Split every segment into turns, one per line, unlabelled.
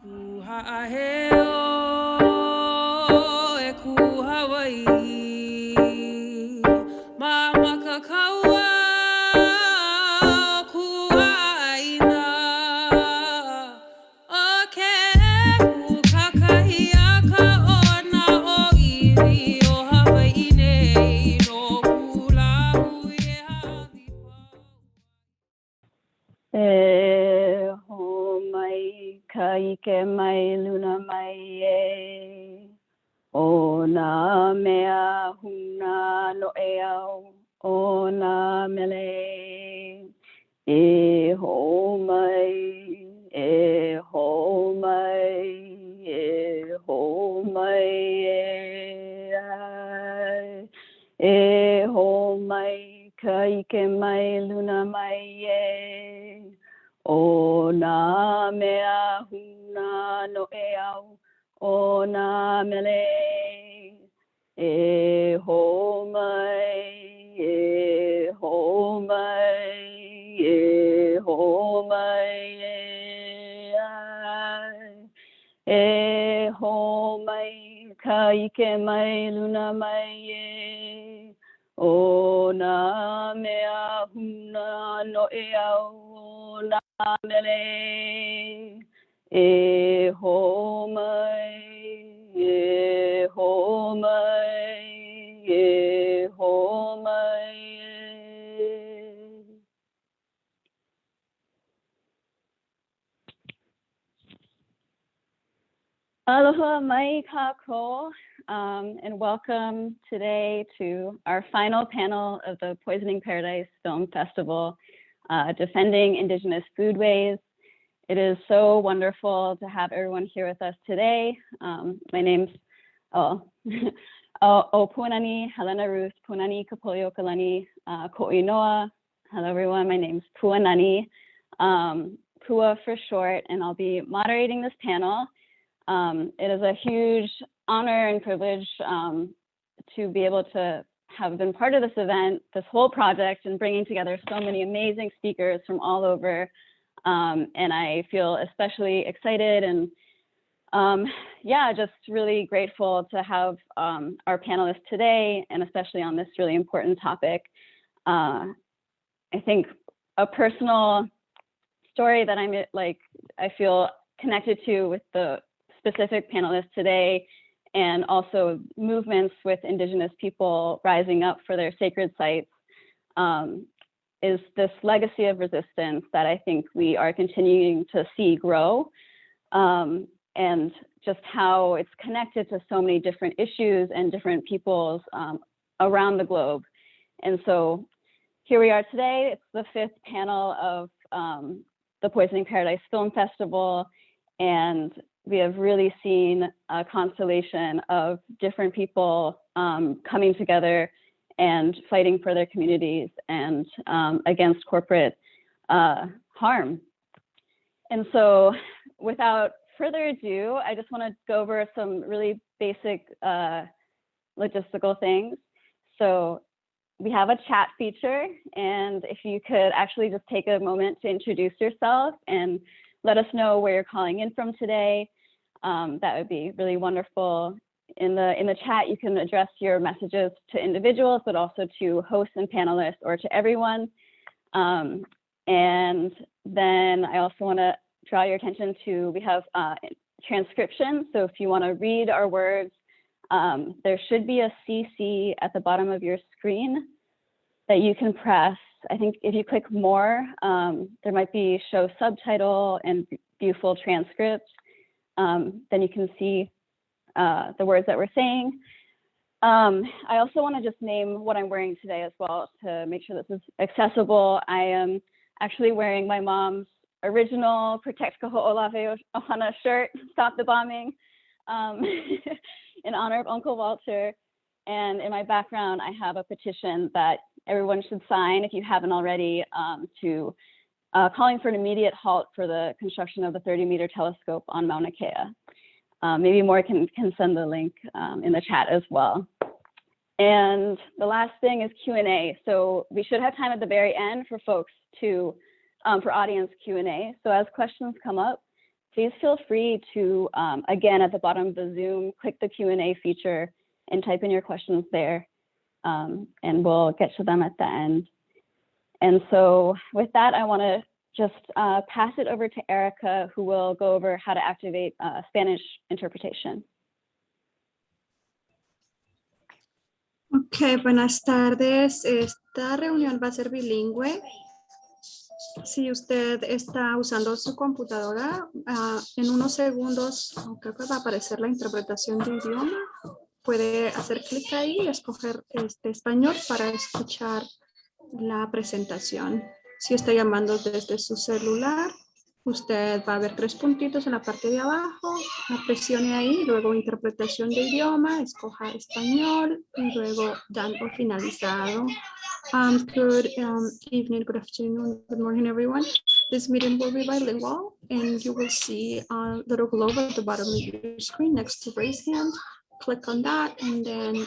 e ku Hawaiʻi, ma makakaua o ku āina, o ke ku kakahi a ka ona o iri o Hawaiʻi nei no hula hui e haʻawi pau.
E ho mai ka ike mai luna mai e o nā mea huna no e au o nā mele e ho mai e ho mai e ho mai ai e ho mai ka ike mai luna mai e o nā mea huna no e au o nā mele e ho mai e ho mai e ho mai ai e ho mai ka ike mai luna mai e o nā mea huna no e au o nā mele e ho mai e ho mai e ho mai Aloha mai kākou, and welcome today to our final panel of the Poisoning Paradise Film Festival, Defending Indigenous Foodways. It is so wonderful to have everyone here with us today. My name's Puanani, Helena Ruth, Puanani Kapoliokalani, Ko'inoa. Hello everyone, my name's Puanani, Pua for short, and I'll be moderating this panel. It is a huge honor and privilege to be able to have been part of this event, this whole project, and bringing together so many amazing speakers from all over. And I feel especially excited and just really grateful to have our panelists today, and especially on this really important topic. I think a personal story that I feel connected to with the specific panelists today, and also movements with Indigenous people rising up for their sacred sites, is this legacy of resistance that I think we are continuing to see grow, and just how it's connected to so many different issues and different peoples around the globe. And so here we are today. It's the 5th panel of the Poisoning Paradise Film Festival, and we have really seen a constellation of different people coming together and fighting for their communities and against corporate harm. And so without further ado, I just want to go over some really basic logistical things. So we have a chat feature, and if you could actually just take a moment to introduce yourself and let us know where you're calling in from today. That would be really wonderful. In the chat, you can address your messages to individuals, but also to hosts and panelists, or to everyone. And then I also want to draw your attention to, we have transcription. So if you want to read our words, there should be a CC at the bottom of your screen that you can press. I think if you click more, there might be show subtitle and view full transcript. Then you can see the words that we're saying. I also want to just name what I'm wearing today as well to make sure this is accessible. I am actually wearing my mom's original Protect Kaho'olawe Ohana shirt, Stop the Bombing, in honor of Uncle Walter. And in my background, I have a petition that everyone should sign if you haven't already, to calling for an immediate halt for the construction of the 30-meter telescope on Mauna Kea. Maybe more can send the link in the chat as well. And the last thing is Q&A. So we should have time at the very end for folks to, for audience Q&A. So as questions come up, please feel free to, again, at the bottom of the Zoom, click the Q&A feature and type in your questions there, and we'll get to them at the end. And so with that, I want to just pass it over to Erica, who will go over how to activate Spanish interpretation.
Ok, buenas tardes. Esta reunión va a ser bilingüe. Si usted está usando su computadora, en unos segundos creo que va a aparecer la interpretación de idioma. Puede hacer clic ahí y escoger español para escuchar la presentación. Si está llamando desde su celular, usted va a ver 3 puntitos en la parte de abajo, presione ahí, luego interpretación de idioma, escoja español y luego dan por finalizado. Good evening, good afternoon, good morning, everyone. This meeting will be bilingual, and you will see a little globe at the bottom of your screen next to raise hand. Click on that, and then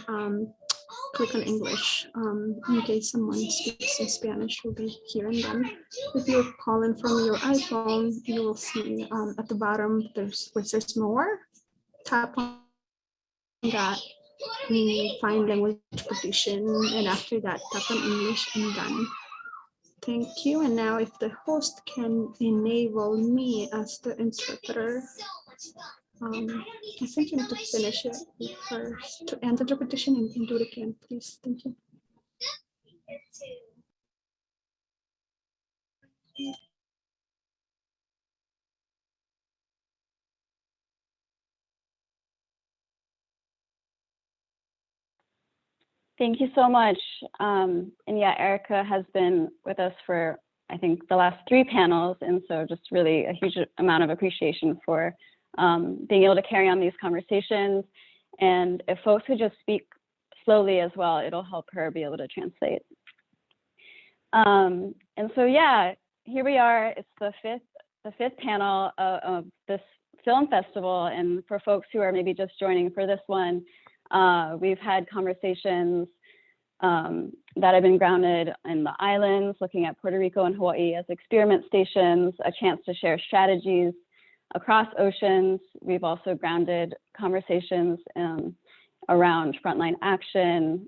click on English. In case someone speaks in Spanish, you'll be hearing them. If you're calling from your iPhone, you will see at the bottom there's where it says more. Tap on that, find language position, and after that, tap on English and done. Thank you. And now if the host can enable me as the interpreter. I think you need to finish it first to end the interpretation and do it again, please. Thank you.
Thank you so much. And yeah, Erica has been with us for, I think, the last 3 panels. And so just really a huge amount of appreciation for being able to carry on these conversations. And if folks could just speak slowly as well, it'll help her be able to translate. And so, yeah, here we are. It's the fifth panel of this film festival. And for folks who are maybe just joining for this one, we've had conversations that have been grounded in the islands, looking at Puerto Rico and Hawaii as experiment stations, a chance to share strategies across oceans. We've also grounded conversations around frontline action,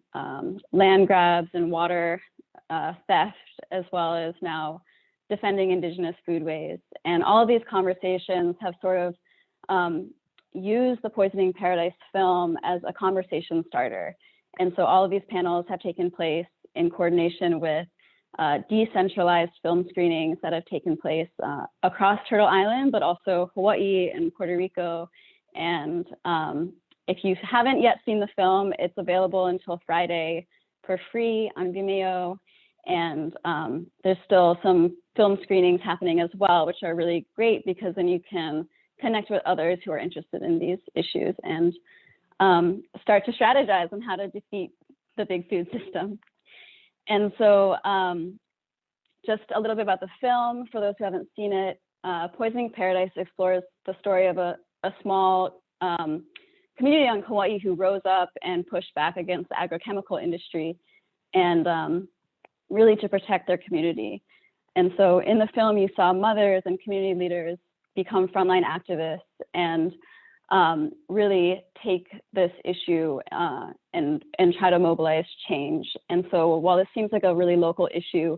land grabs and water theft, as well as now defending Indigenous foodways. And all of these conversations have sort of used the Poisoning Paradise film as a conversation starter. And so all of these panels have taken place in coordination with decentralized film screenings that have taken place across Turtle Island, but also Hawaii and Puerto Rico. And if you haven't yet seen the film, it's available until Friday for free on Vimeo. And there's still some film screenings happening as well, which are really great because then you can connect with others who are interested in these issues and start to strategize on how to defeat the big food system. And so just a little bit about the film, for those who haven't seen it, Poisoning Paradise explores the story of a small community on Hawaii who rose up and pushed back against the agrochemical industry and really to protect their community. And so in the film, you saw mothers and community leaders become frontline activists and really take this issue and try to mobilize change. And so while this seems like a really local issue,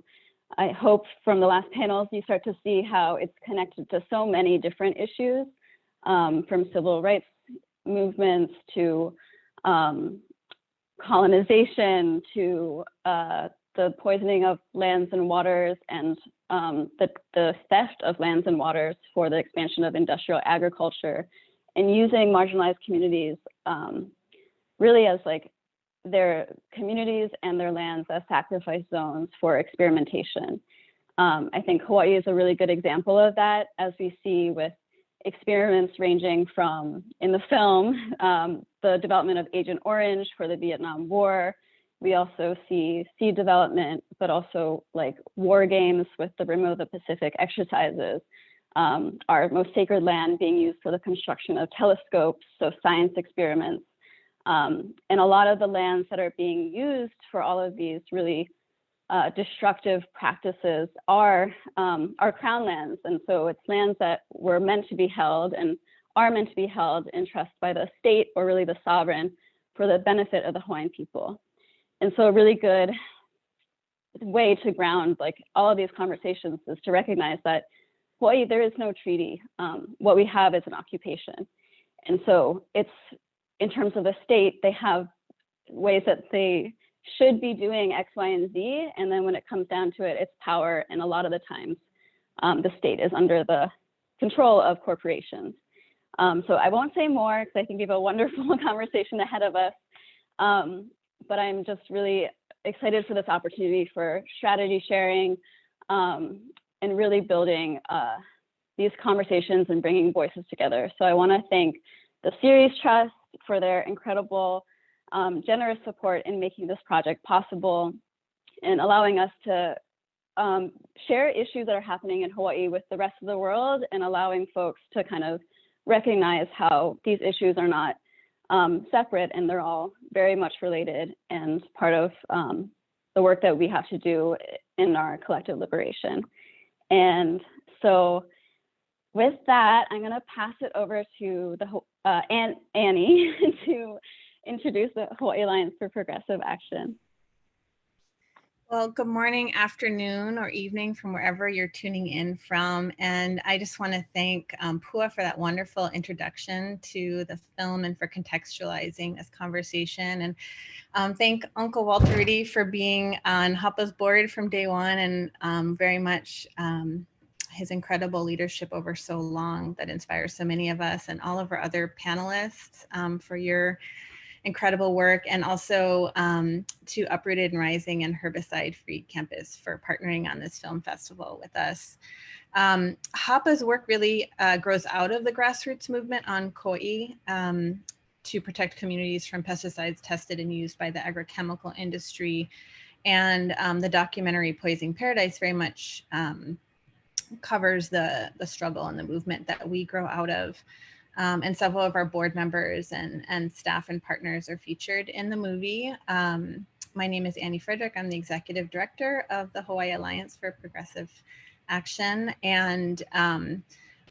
I hope from the last panels you start to see how it's connected to so many different issues, from civil rights movements to colonization to the poisoning of lands and waters and the theft of lands and waters for the expansion of industrial agriculture, and using marginalized communities really as like their communities and their lands as sacrifice zones for experimentation. I think Hawaii is a really good example of that, as we see with experiments ranging from, in the film, the development of Agent Orange for the Vietnam War. We also see seed development, but also like war games with the Rim of the Pacific exercises, our most sacred land being used for the construction of telescopes, so science experiments. And a lot of the lands that are being used for all of these really destructive practices are crown lands. And so it's lands that were meant to be held and are meant to be held in trust by the state, or really the sovereign, for the benefit of the Hawaiian people. And so a really good way to ground like all of these conversations is to recognize that Hawaii, there is no treaty. What we have is an occupation. And so it's, in terms of the state, they have ways that they should be doing X, Y, and Z. And then when it comes down to it, it's power. And a lot of the times the state is under the control of corporations. So I won't say more because I think we have a wonderful conversation ahead of us. But I'm just really excited for this opportunity for strategy sharing and really building these conversations and bringing voices together. So I want to thank the Series Trust for their incredible, generous support in making this project possible and allowing us to share issues that are happening in Hawaii with the rest of the world, and allowing folks to kind of recognize how these issues are not separate, and they're all very much related and part of the work that we have to do in our collective liberation. And so with that, I'm going to pass it over to Annie to introduce the Hawaii Alliance for Progressive Action.
Well, good morning, afternoon, or evening from wherever you're tuning in from. And I just want to thank Pua for that wonderful introduction to the film and for contextualizing this conversation. And thank Uncle Walter Rudy for being on HAPA's board from day one, and very much his incredible leadership over so long that inspires so many of us, and all of our other panelists for your incredible work, and also to Uprooted and Rising and Herbicide Free Campus for partnering on this film festival with us. HAPA's work really grows out of the grassroots movement on Kauai to protect communities from pesticides tested and used by the agrochemical industry. And the documentary Poisoning Paradise very much covers the struggle and the movement that we grow out of. And several of our board members and staff and partners are featured in the movie. My name is Annie Frederick. I'm the executive director of the Hawaii Alliance for Progressive Action. And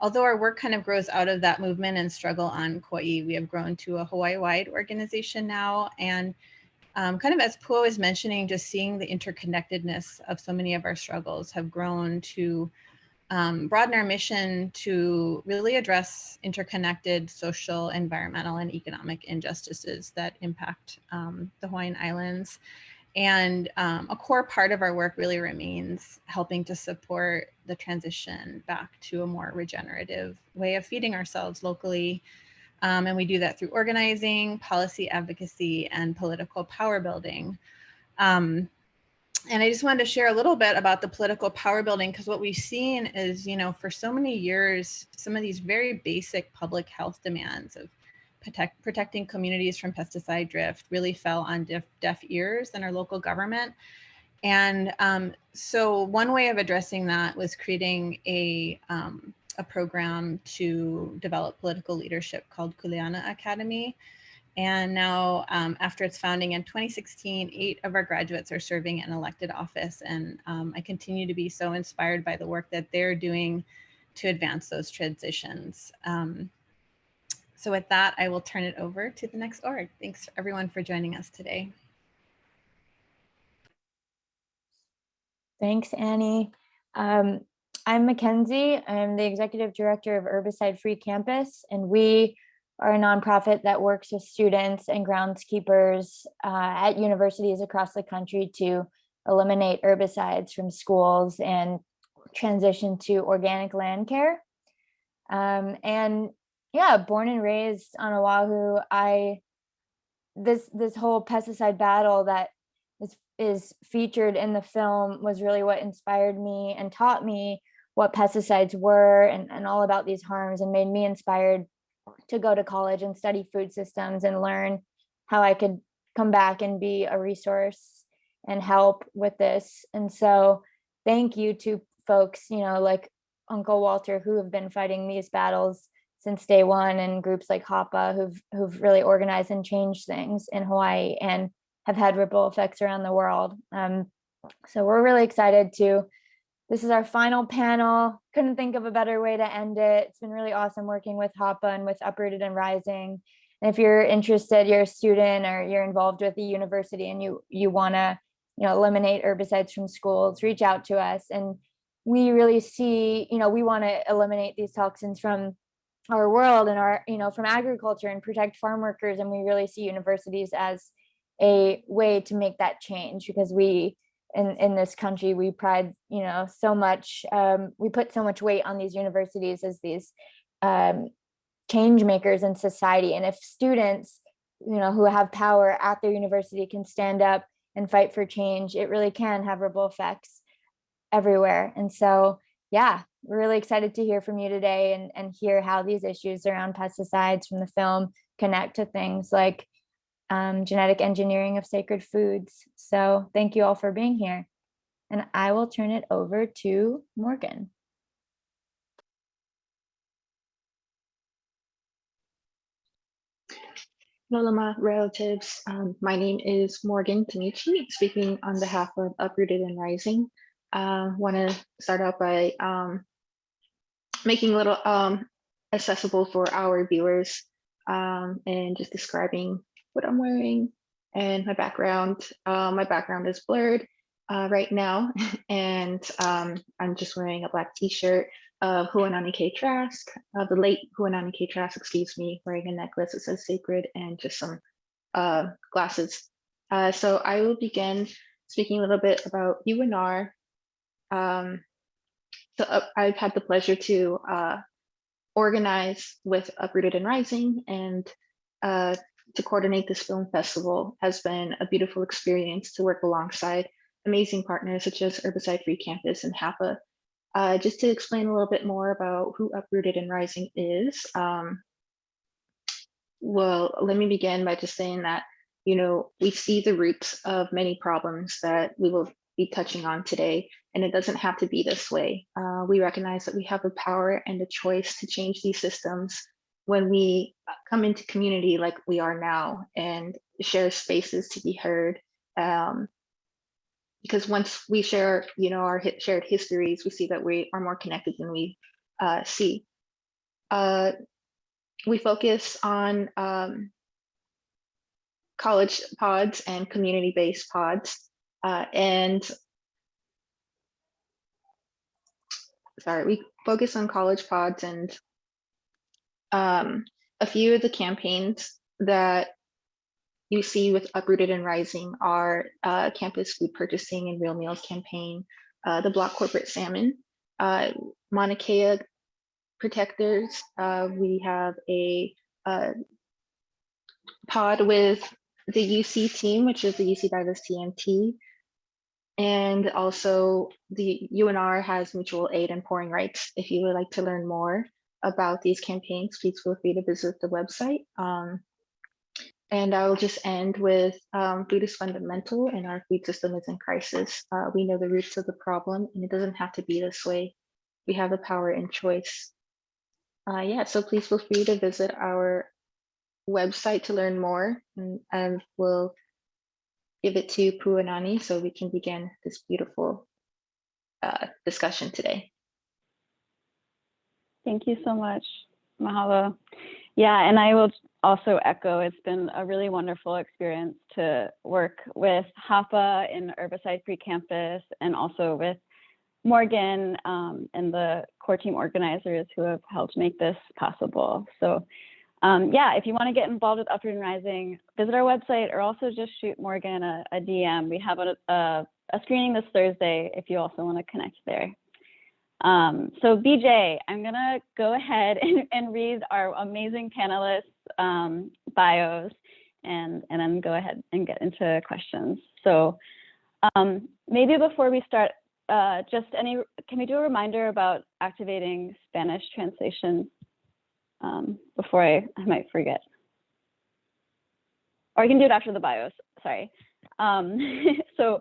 although our work kind of grows out of that movement and struggle on Kauai, we have grown to a Hawaii-wide organization now. And kind of as Pua was mentioning, just seeing the interconnectedness of so many of our struggles have grown to broaden our mission to really address interconnected social, environmental, and economic injustices that impact the Hawaiian Islands. And a core part of our work really remains helping to support the transition back to a more regenerative way of feeding ourselves locally. And we do that through organizing, policy advocacy, and political power building. And I just wanted to share a little bit about the political power building, because what we've seen is, you know, for so many years, some of these very basic public health demands of protecting communities from pesticide drift really fell on deaf ears in our local government. And so one way of addressing that was creating a program to develop political leadership called Kuleana Academy. And now, after its founding in 2016, 8 of our graduates are serving in elected office. And I continue to be so inspired by the work that they're doing to advance those transitions. So with that, I will turn it over to the next org. Thanks everyone for joining us today.
Thanks, Annie. I'm Mackenzie. I'm the executive director of Herbicide Free Campus, and we are a nonprofit that works with students and groundskeepers at universities across the country to eliminate herbicides from schools and transition to organic land care. And yeah, born and raised on Oahu, this whole pesticide battle that is featured in the film was really what inspired me and taught me what pesticides were and all about these harms, and made me inspired to go to college and study food systems and learn how I could come back and be a resource and help with this. And so thank you to folks, you know, like Uncle Walter, who have been fighting these battles since day one, and groups like HAPA who've really organized and changed things in Hawaii and have had ripple effects around the world. So we're really excited to, this is our final panel. Couldn't think of a better way to end it. It's been really awesome working with HAPA and with Uprooted and Rising. And if you're interested, you're a student or you're involved with the university and you want to, eliminate herbicides from schools, reach out to us. And we really see, we want to eliminate these toxins from our world and our, from agriculture and protect farm workers. And we really see universities as a way to make that change, because we, in this country, we pride, so much, we put so much weight on these universities as these change makers in society. And if students, who have power at their university can stand up and fight for change, it really can have ripple effects everywhere. And so, yeah, we're really excited to hear from you today and hear how these issues around pesticides from the film connect to things like genetic engineering of sacred foods. So thank you all for being here. And I will turn it over to Morgan.
Lolama relatives, my name is Morgan Tanichi, speaking on behalf of Uprooted and Rising. Want to start out by making a little accessible for our viewers and just describing what I'm wearing and my background. My background is blurred right now, and I'm just wearing a black t-shirt of Huanani K. Trask, the late Huanani K. Trask, excuse me, wearing a necklace that says sacred and just some glasses. So I will begin speaking a little bit about UNR. So I've had the pleasure to organize with Uprooted and Rising, and to coordinate this film festival has been a beautiful experience to work alongside amazing partners such as Herbicide Free Campus and HAPA. Just to explain a little bit more about who Uprooted and Rising is, well, let me begin by just saying that, we see the roots of many problems that we will be touching on today, and it doesn't have to be this way. We recognize that we have the power and the choice to change these systems when we come into community like we are now and share spaces to be heard. Because once we share, our shared histories, we see that we are more connected than we see. We focus on college pods and community-based pods. We focus on college pods, and a few of the campaigns that you see with Uprooted and Rising are Campus Food Purchasing and Real Meals campaign, the Block Corporate Salmon, Mauna Kea Protectors. We have a pod with the UC team, which is the UC Davis TMT. And also the UNR has mutual aid and pouring rights. If you would like to learn more about these campaigns, please feel free to visit the website. And I will just end with food is fundamental and our food system is in crisis. We know the roots of the problem, and it doesn't have to be this way. We have the power and choice. So please feel free to visit our website to learn more, and we'll give it to Puanani so we can begin this beautiful discussion today.
Thank you so much, Mahalo. Yeah, and I will also echo, it's been a really wonderful experience to work with HAPA in Herbicide Free Campus, and also with Morgan and the core team organizers who have helped make this possible. So if you want to get involved with Uprooted and Rising, visit our website, or also just shoot Morgan a DM. We have a screening this Thursday if you also want to connect there. So BJ, I'm gonna go ahead and read our amazing panelists' bios, and then go ahead and get into questions. So maybe before we start, can we do a reminder about activating Spanish translation before I might forget? Or I can do it after the bios, sorry. So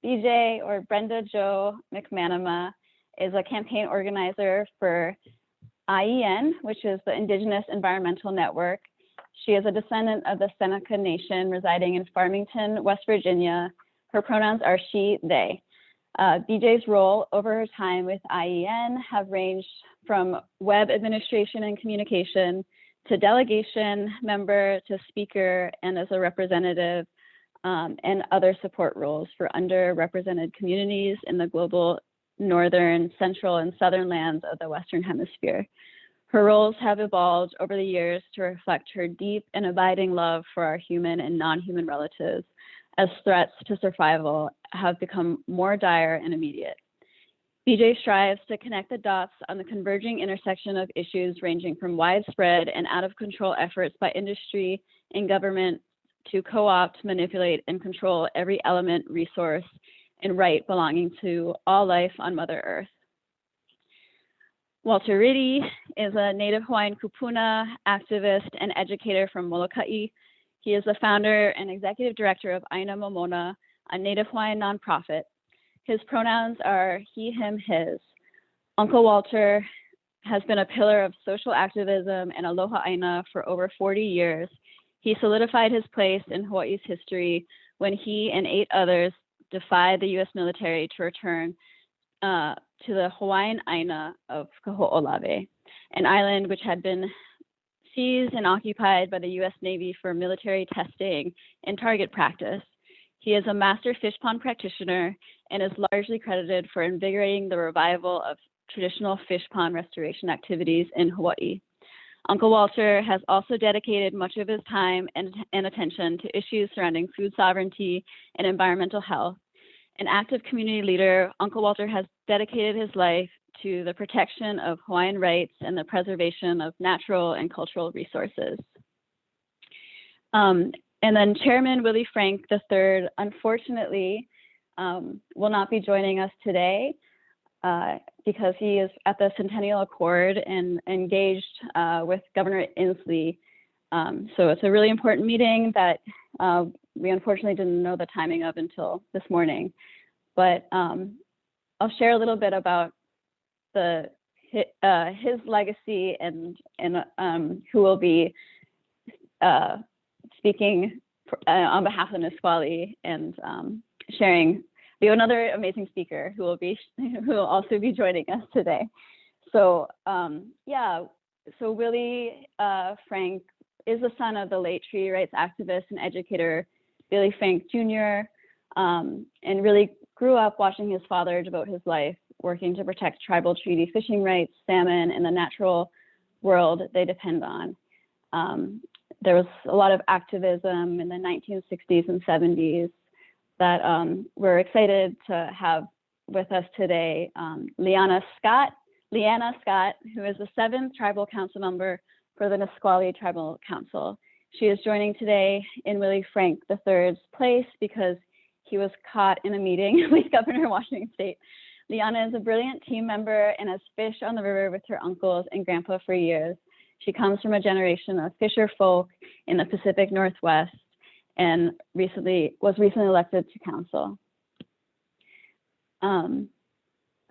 BJ, or Brenda Jo McManama, is a campaign organizer for IEN, which is the Indigenous Environmental Network. She is a descendant of the Seneca Nation residing in Farmington, West Virginia, Her pronouns are she, they. BJ's role over her time with IEN have ranged from web administration and communication to delegation member to speaker and as a representative and other support roles for underrepresented communities in the global northern, central, and southern lands of the Western Hemisphere. Her roles have evolved over the years to reflect her deep and abiding love for our human and non-human relatives as threats to survival have become more dire and immediate. BJ strives to connect the dots on the converging intersection of issues ranging from widespread and out of control efforts by industry and government to co-opt, manipulate, and control every element, resource, and right belonging to all life on Mother Earth. Walter Riddy is a native Hawaiian kupuna activist and educator from Molokai. He is the founder and executive director of Aina Momona, a native Hawaiian nonprofit. His pronouns are he, him, his. Uncle Walter has been a pillar of social activism and aloha aina for over 40 years. He solidified his place in Hawaii's history when he and 8 others defied the US military to return to the Hawaiian Aina of Kaho'olawe, an island which had been seized and occupied by the US Navy for military testing and target practice. He is a master fish pond practitioner and is largely credited for invigorating the revival of traditional fish pond restoration activities in Hawaii. Uncle Walter has also dedicated much of his time and attention to issues surrounding food sovereignty and environmental health. An active community leader, Uncle Walter has dedicated his life to the protection of Hawaiian rights and the preservation of natural and cultural resources. And then Chairman Willie Frank III, unfortunately, will not be joining us today because he is at the Centennial Accord and engaged with Governor Inslee. So it's a really important meeting that we unfortunately didn't know the timing of until this morning. But I'll share a little bit about his legacy and who will be speaking on behalf of Nisqually and sharing. We have another amazing speaker who will also be joining us today. So yeah, so Willie Frank is the son of the late treaty rights activist and educator Billy Frank Jr. And really grew up watching his father devote his life working to protect tribal treaty fishing rights, salmon, and the natural world they depend on. There was a lot of activism in the 1960s and 70s that we're excited to have with us today. Leanna Scott, who is the 7th Tribal Council member for the Nisqually Tribal Council. She is joining today in Willie Frank III's place because he was caught in a meeting with Governor Washington State. Liana is a brilliant team member and has fished on the river with her uncles and grandpa for years. She comes from a generation of fisher folk in the Pacific Northwest and was recently elected to council.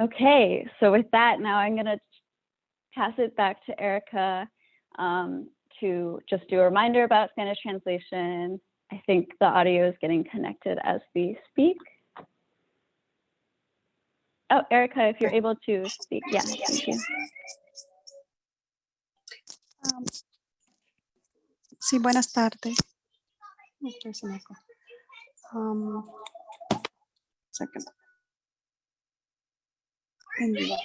Okay, so with that, now I'm gonna pass it back to Erica to just do a reminder about Spanish translation. I think the audio is getting connected as we speak. Oh, Erica, if you're able to speak. Yeah, thank you.
Sí, buenas tardes. Second. En vivo.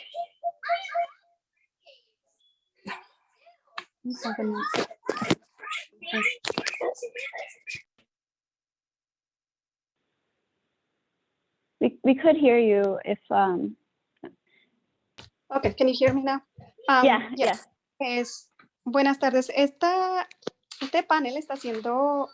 We could hear you if
Okay, can you hear me now?
Yeah.
Buenas tardes. Este panel está siendo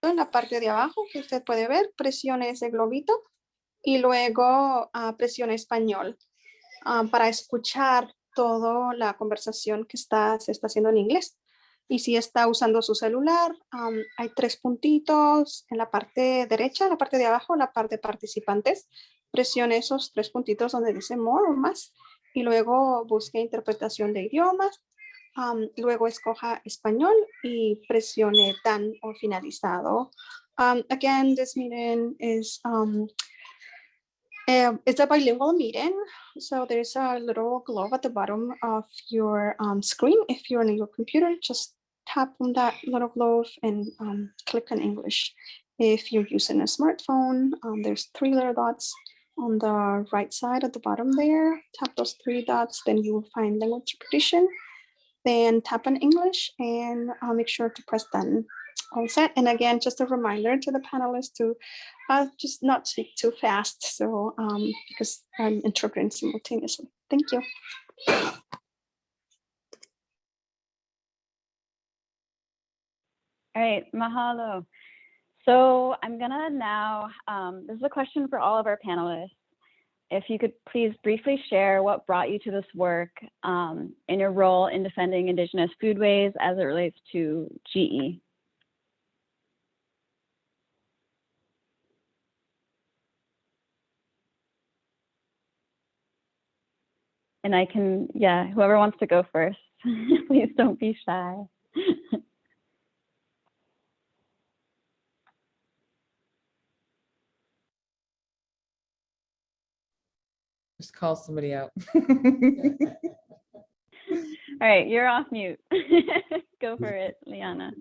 en la parte de abajo que usted puede ver, presione ese globito y luego presione español para escuchar toda la conversación que se está haciendo en inglés. Y si está usando su celular, hay 3 puntitos en la parte derecha, en la parte de abajo, la parte de participantes.
presione esos 3 puntitos donde dice more o más y luego busque interpretación de idiomas. Luego escoja español y presione done o finalizado. Again, this meeting is it's a bilingual meeting. So there's a little globe at the bottom of your screen. If you're on your computer, just tap on that little globe and click on English. If you're using a smartphone, there's 3 little dots on the right side at the bottom there. Tap those 3 dots, then you will find language interpretation. Then tap on English and make sure to press done. All set. And again, just a reminder to the panelists to just not speak too fast. So because I'm interpreting simultaneously. Thank you.
All right, mahalo. So I'm gonna now, this is a question for all of our panelists. If you could please briefly share what brought you to this work in your role in defending Indigenous foodways as it relates to GE. And I can, yeah, whoever wants to go first, please don't be shy.
Just call somebody out.
All right, you're off mute. Go for it, Liana.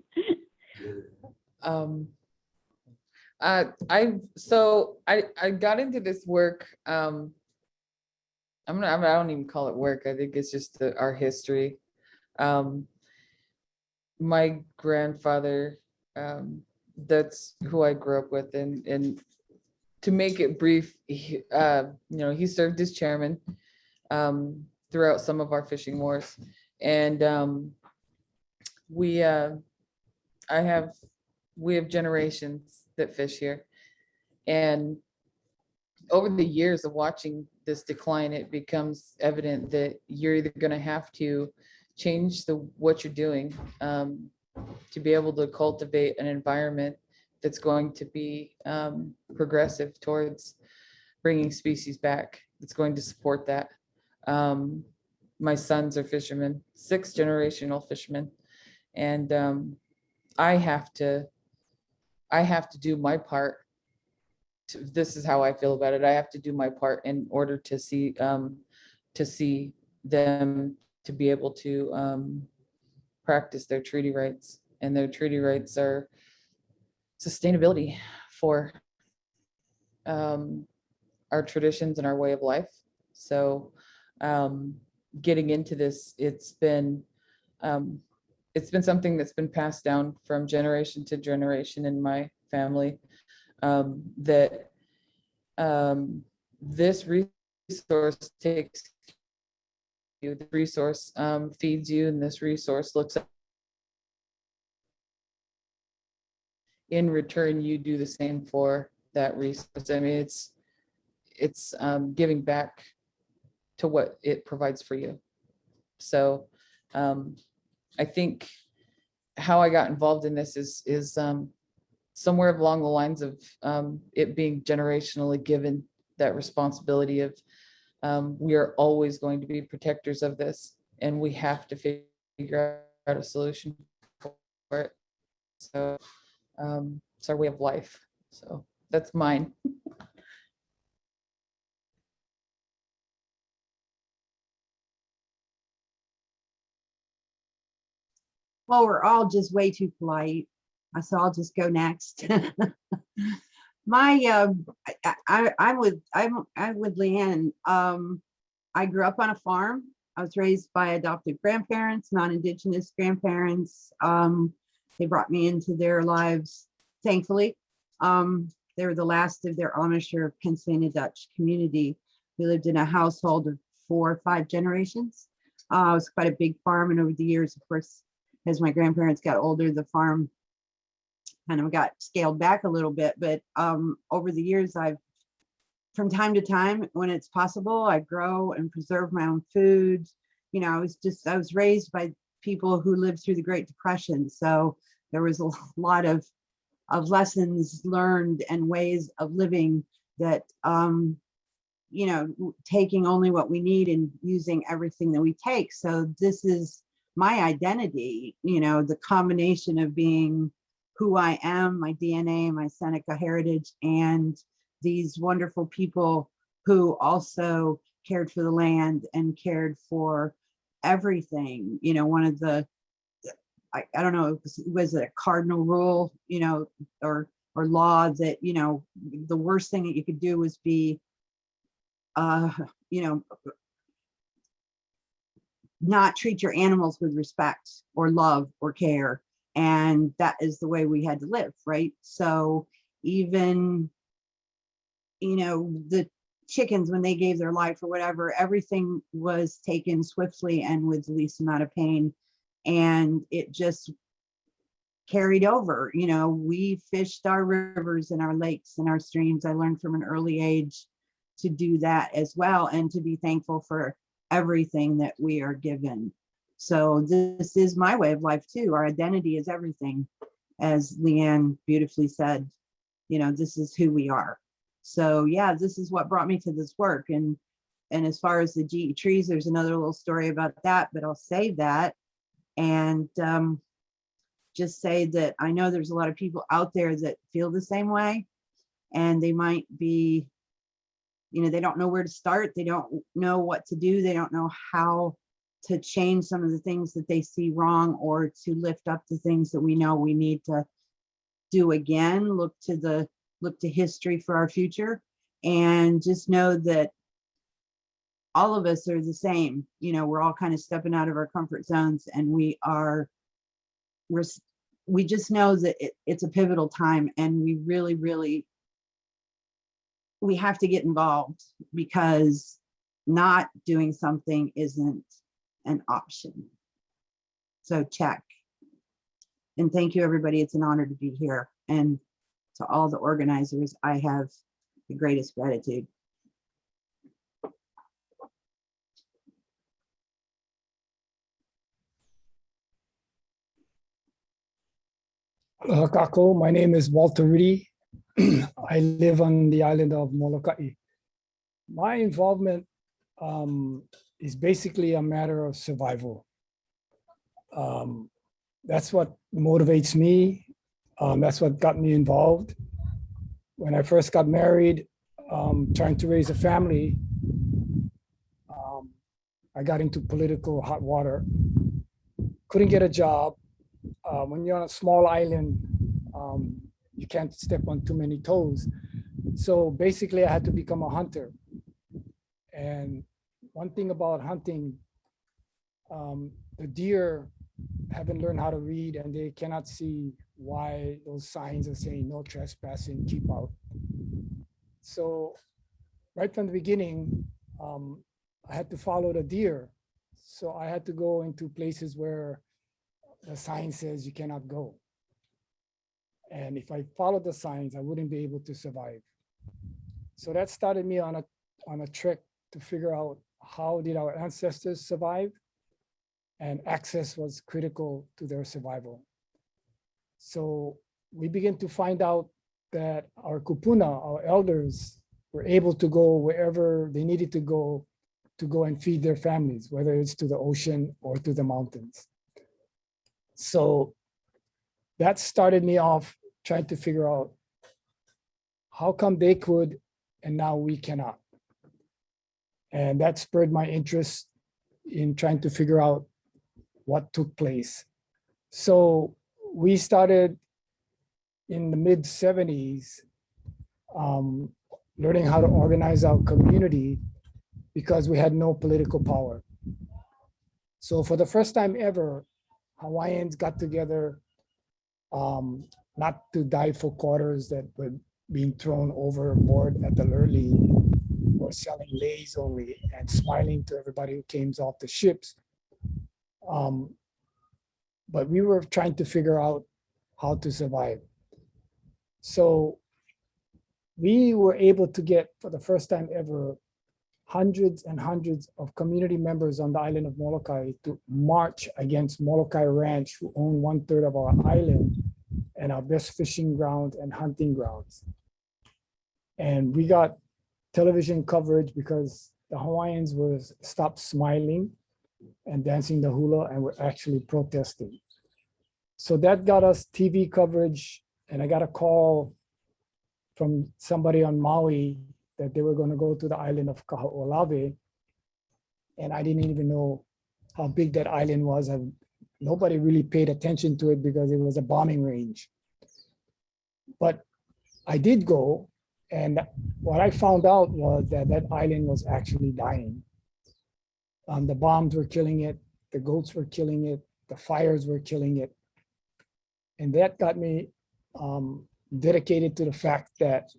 I got into this work. I don't even call it work. I think it's just our history. My grandfather, that's who I grew up with, and to make it brief, he served as chairman throughout some of our fishing wars, and we have generations that fish here, and over the years of watching this decline, it becomes evident that you're either going to have to change what you're doing to be able to cultivate an environment that's going to be progressive towards bringing species back. It's going to support that. My sons are fishermen, 6th generational fishermen, and I have to do my part. This is how I feel about it. I have to do my part in order to see them to be able to practice their treaty rights, and their treaty rights are sustainability for our traditions and our way of life. So getting into this, it's been something that's been passed down from generation to generation in my family, that this resource takes you, the resource feeds you, and this resource looks at, in return, you do the same for that resource. I mean, it's giving back to what it provides for you. So I think how I got involved in this is somewhere along the lines of it being generationally given that responsibility of we are always going to be protectors of this, and we have to figure out a solution for it. So it's our way of life. So that's mine.
Well, we're all just way too polite, so I'll just go next. I'm with Leanne. I grew up on a farm. I was raised by adopted grandparents, non-Indigenous grandparents. They brought me into their lives, thankfully. They were the last of their Amish or Pennsylvania Dutch community. We lived in a household of 4 or 5 generations. It was quite a big farm, and over the years, of course, as my grandparents got older, the farm kind of got scaled back a little bit. But over the years, from time to time, when it's possible, I grow and preserve my own food. You know, I was raised by people who lived through the Great Depression. So there was a lot of lessons learned and ways of living that you know, taking only what we need and using everything that we take. So this is my identity, you know, the combination of being who I am, my DNA, my Seneca heritage, and these wonderful people who also cared for the land and cared for everything. You know, one of the, I don't know, was it a cardinal rule, you know, or law that, you know, the worst thing that you could do was be, you know, not treat your animals with respect or love or care. And that is the way we had to live, right? So even, you know, the chickens, when they gave their life or whatever, everything was taken swiftly and with the least amount of pain. And it just carried over. You know, we fished our rivers and our lakes and our streams. I learned from an early age to do that as well, and to be thankful for everything that we are given. So this is my way of life too. Our identity is everything. As Leanne beautifully said, you know, this is who we are. So yeah, this is what brought me to this work. And as far as the GE trees, there's another little story about that, but I'll save that. And just say that I know there's a lot of people out there that feel the same way, and they might be, you know, they don't know where to start. They don't know what to do. They don't know how to change some of the things that they see wrong, or to lift up the things that we know we need to do again. Look to history for our future, and just know that all of us are the same. You know, we're all kind of stepping out of our comfort zones, and we just know that it's a pivotal time, and we really we have to get involved, because not doing something isn't an option. So check. And thank you, everybody. It's an honor to be here. And to all the organizers, I have the greatest gratitude.
Aloha kako, my name is Walter Rudy. I live on the island of Molokai. My involvement is basically a matter of survival. That's what motivates me. That's what got me involved. When I first got married, trying to raise a family, I got into political hot water. Couldn't get a job. When you're on a small island, you can't step on too many toes. So basically I had to become a hunter. And one thing about hunting, the deer haven't learned how to read, and they cannot see why those signs are saying no trespassing, keep out. So right from the beginning, I had to follow the deer. So I had to go into places where the sign says you cannot go. And if I followed the signs, I wouldn't be able to survive. So that started me on a trek to figure out how did our ancestors survive, and access was critical to their survival. So we began to find out that our kupuna, our elders, were able to go wherever they needed to go and feed their families, whether it's to the ocean or to the mountains. So that started me off trying to figure out how come they could and now we cannot. And that spurred my interest in trying to figure out what took place. So we started in the mid 70s, learning how to organize our community because we had no political power. So for the first time ever, Hawaiians got together, not to die for quarters that were being thrown overboard at the Lurley, or selling leis only and smiling to everybody who came off the ships. But we were trying to figure out how to survive. So we were able to get, for the first time ever, hundreds and hundreds of community members on the island of Molokai to march against Molokai Ranch, who own 1/3 of our island and our best fishing grounds and hunting grounds. And we got television coverage because the Hawaiians were stopped smiling and dancing the hula and were actually protesting. So that got us TV coverage, and I got a call from somebody on Maui that they were going to go to the island of Kaho'olawe, and I didn't even know how big that island was. And nobody really paid attention to it because it was a bombing range. But I did go, and what I found out was that that island was actually dying. The bombs were killing it, the goats were killing it, the fires were killing it. And that got me dedicated to the fact that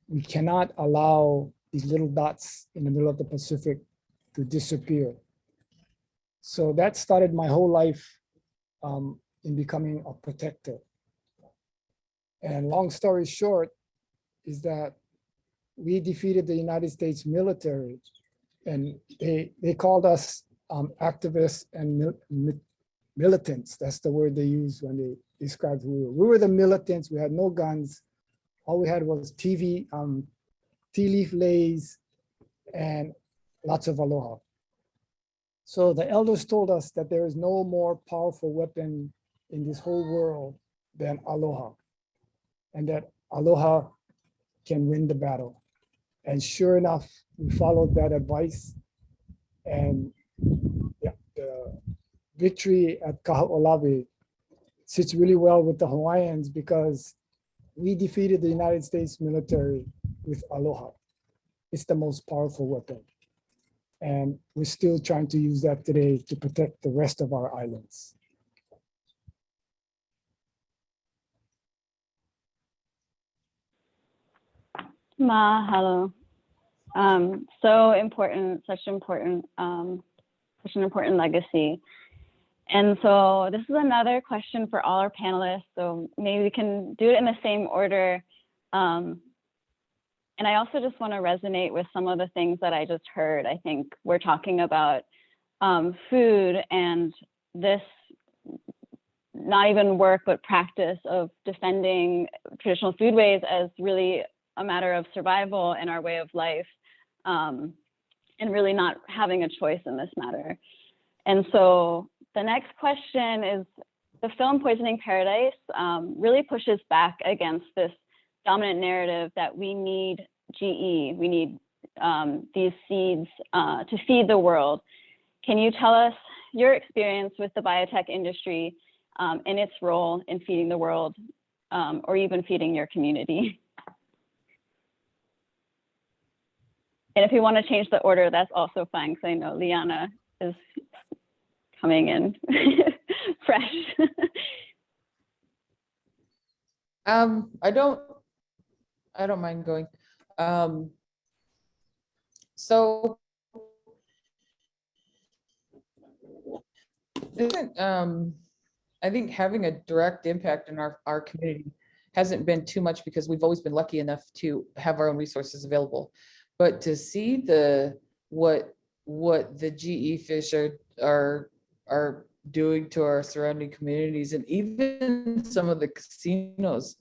we cannot allow these little dots in the middle of the Pacific to disappear. So that started my whole life in becoming a protector. And long story short is that we defeated the United States military, and they called us activists and militants. That's the word they used when they described who we were. We were the militants. We had no guns. All we had was tea leaf lays, and lots of aloha. So the elders told us that there is no more powerful weapon in this whole world than aloha, and that aloha can win the battle. And sure enough, we followed that advice, and yeah, the victory at Kaho'olawe sits really well with the Hawaiians because we defeated the United States military with aloha. It's the most powerful weapon. And we're still trying to use that today to protect the rest of our islands.
Mahalo. So important, such an important legacy. And so this is another question for all our panelists. So maybe we can do it in the same order. And I also just want to resonate with some of the things that I just heard. I think we're talking about food and this not even work, but practice of defending traditional foodways as really a matter of survival and our way of life, and really not having a choice in this matter. And so the next question is, the film Poisoning Paradise really pushes back against this dominant narrative that we need GE, we need these seeds to feed the world. Can you tell us your experience with the biotech industry and its role in feeding the world, or even feeding your community? And if you want to change the order, that's also fine, because I know Liana is coming in fresh.
I don't mind going. So I think having a direct impact in our community hasn't been too much because we've always been lucky enough to have our own resources available. But to see what the GE fish are doing to our surrounding communities, and even some of the casinos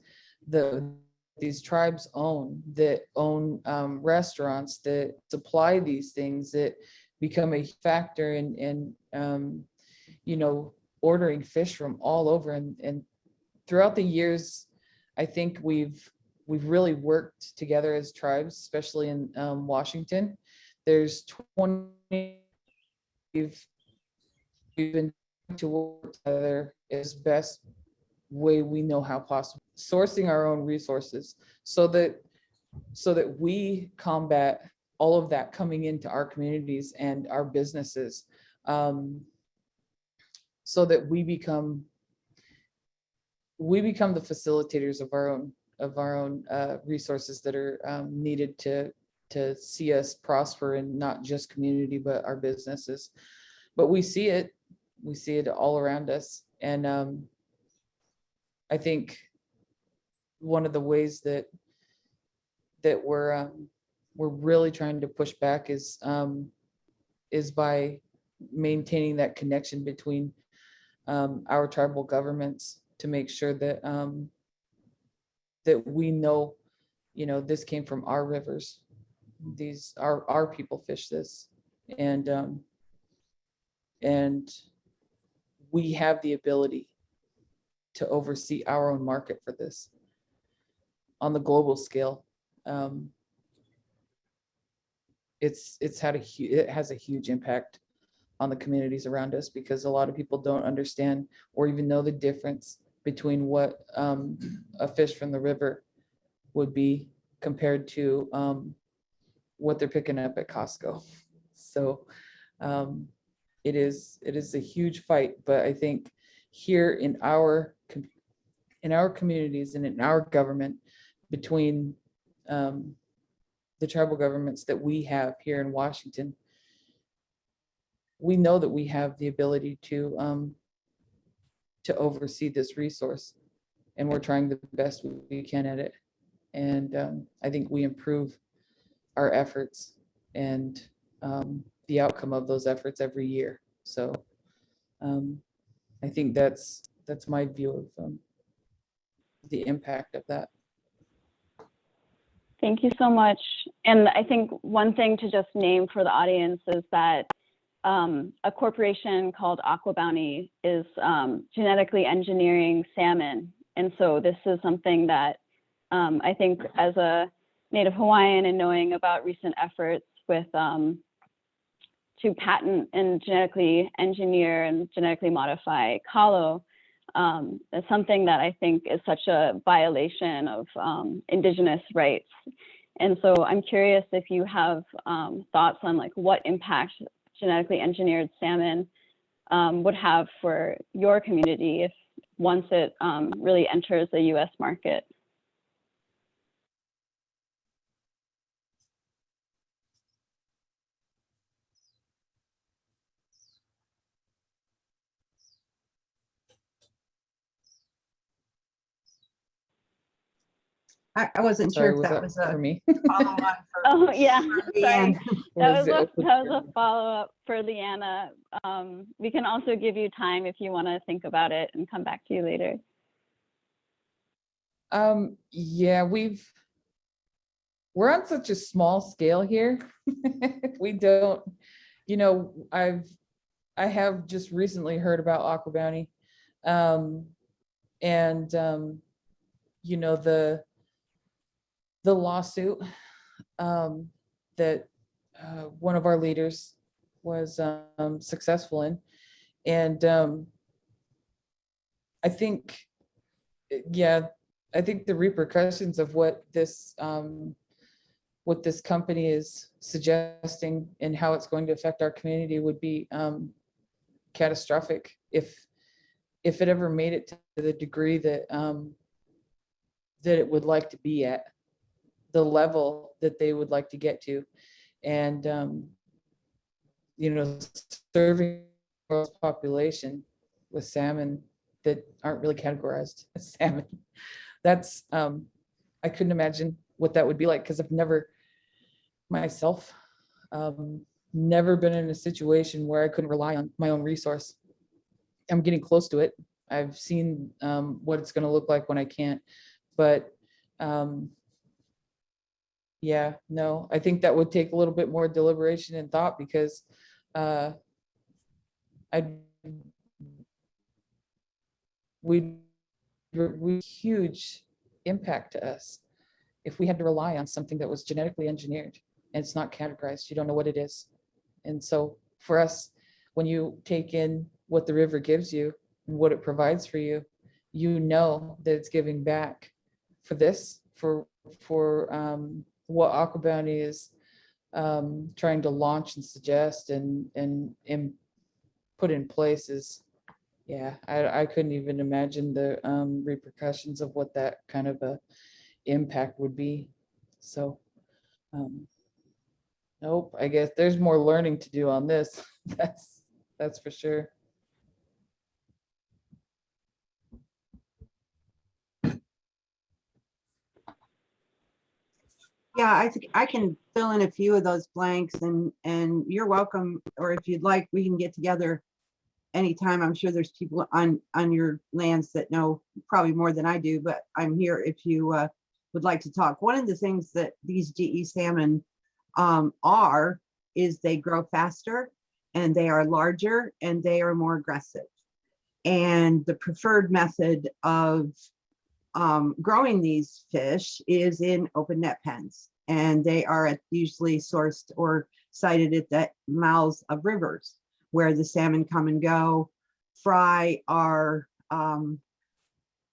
these tribes own, that own restaurants that supply these things, that become a factor in ordering fish from all over. And throughout the years, I think we've really worked together as tribes, especially in Washington. There's 20, we've been to work together as best way we know how possible, sourcing our own resources so that we combat all of that coming into our communities and our businesses, so that we become the facilitators of our own resources that are needed to see us prosper in not just community but our businesses. But we see it all around us. And I think one of the ways that we're really trying to push back is by maintaining that connection between our tribal governments, to make sure that that we know, this came from our rivers, our people fish this, and we have the ability to oversee our own market for this on the global scale. It has a huge impact on the communities around us, because a lot of people don't understand or even know the difference between what a fish from the river would be compared to what they're picking up at Costco. So it is a huge fight, but I think here in our communities and in our government, between the tribal governments that we have here in Washington, we know that we have the ability to oversee this resource, and we're trying the best we can at it. And I think we improve our efforts and the outcome of those efforts every year. So I think that's my view of the impact of that.
Thank you so much. And I think one thing to just name for the audience is that a corporation called Aqua Bounty is genetically engineering salmon. And so this is something that I think, as a Native Hawaiian and knowing about recent efforts with to patent and genetically engineer and genetically modify kalo, is something that I think is such a violation of Indigenous rights. And so I'm curious if you have thoughts on like what impact genetically engineered salmon would have for your community if once it really enters the US market.
I wasn't
Sorry,
sure if that was
for
a
me?
follow-on for
Oh yeah, sorry.
Leanne.
That was a follow-up for Leanna. We can also give you time if you want to think about it and come back to you later.
Yeah, we're on such a small scale here. We don't, I have just recently heard about Aqua Bounty. The lawsuit that one of our leaders was successful in. And I think, I think the repercussions of what this company is suggesting and how it's going to affect our community would be catastrophic if it ever made it to the degree that that it would like to be at, the level that they would like to get to. And serving the world's population with salmon that aren't really categorized as salmon, that's I couldn't imagine what that would be like, because I've never myself never been in a situation where I couldn't rely on my own resource. I'm getting close to it. I've seen what it's going to look like when I can't, but yeah, no, I think that would take a little bit more deliberation and thought, because we huge impact to us if we had to rely on something that was genetically engineered and it's not categorized. You don't know what it is. And so for us, when you take in what the river gives you and what it provides for you, you know that it's giving back for this, for what Aqua Bounty is trying to launch and suggest and put in place is, yeah, I couldn't even imagine the repercussions of what that kind of a impact would be. So nope, I guess there's more learning to do on this. That's for sure.
Yeah, I think I can fill in a few of those blanks, and you're welcome, or if you'd like, we can get together anytime. I'm sure there's people on your lands that know probably more than I do, but I'm here if you would like to talk. One of the things that these GE salmon is they grow faster and they are larger and they are more aggressive. And the preferred method of growing these fish is in open net pens. And they are usually sourced or sited at the mouths of rivers where the salmon come and go. Fry are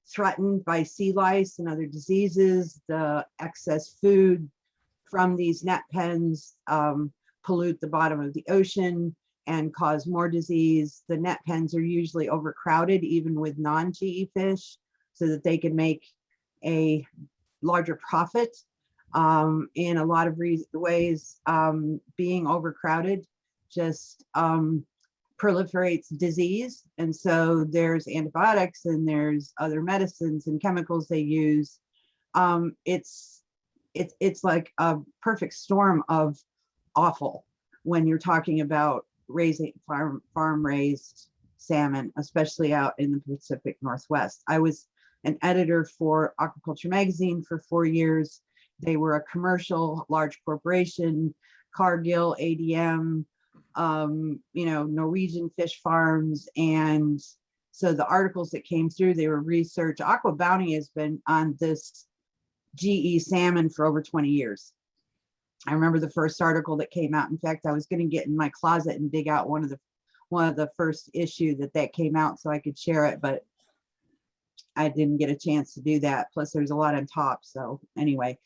threatened by sea lice and other diseases. The excess food from these net pens pollute the bottom of the ocean and cause more disease. The net pens are usually overcrowded, even with non-GE fish, so that they can make a larger profit. In a lot of ways, being overcrowded just proliferates disease. And so there's antibiotics and there's other medicines and chemicals they use. It's like a perfect storm of awful when you're talking about raising farm raised salmon, especially out in the Pacific Northwest. I was an editor for Aquaculture Magazine for 4 years. They were a commercial, large corporation, Cargill, ADM, Norwegian fish farms. And so the articles that came through, they were research. Aqua Bounty has been on this GE salmon for over 20 years. I remember the first article that came out. In fact, I was going to get in my closet and dig out one of the first issue that came out so I could share it, but I didn't get a chance to do that. Plus there's a lot on top. So anyway,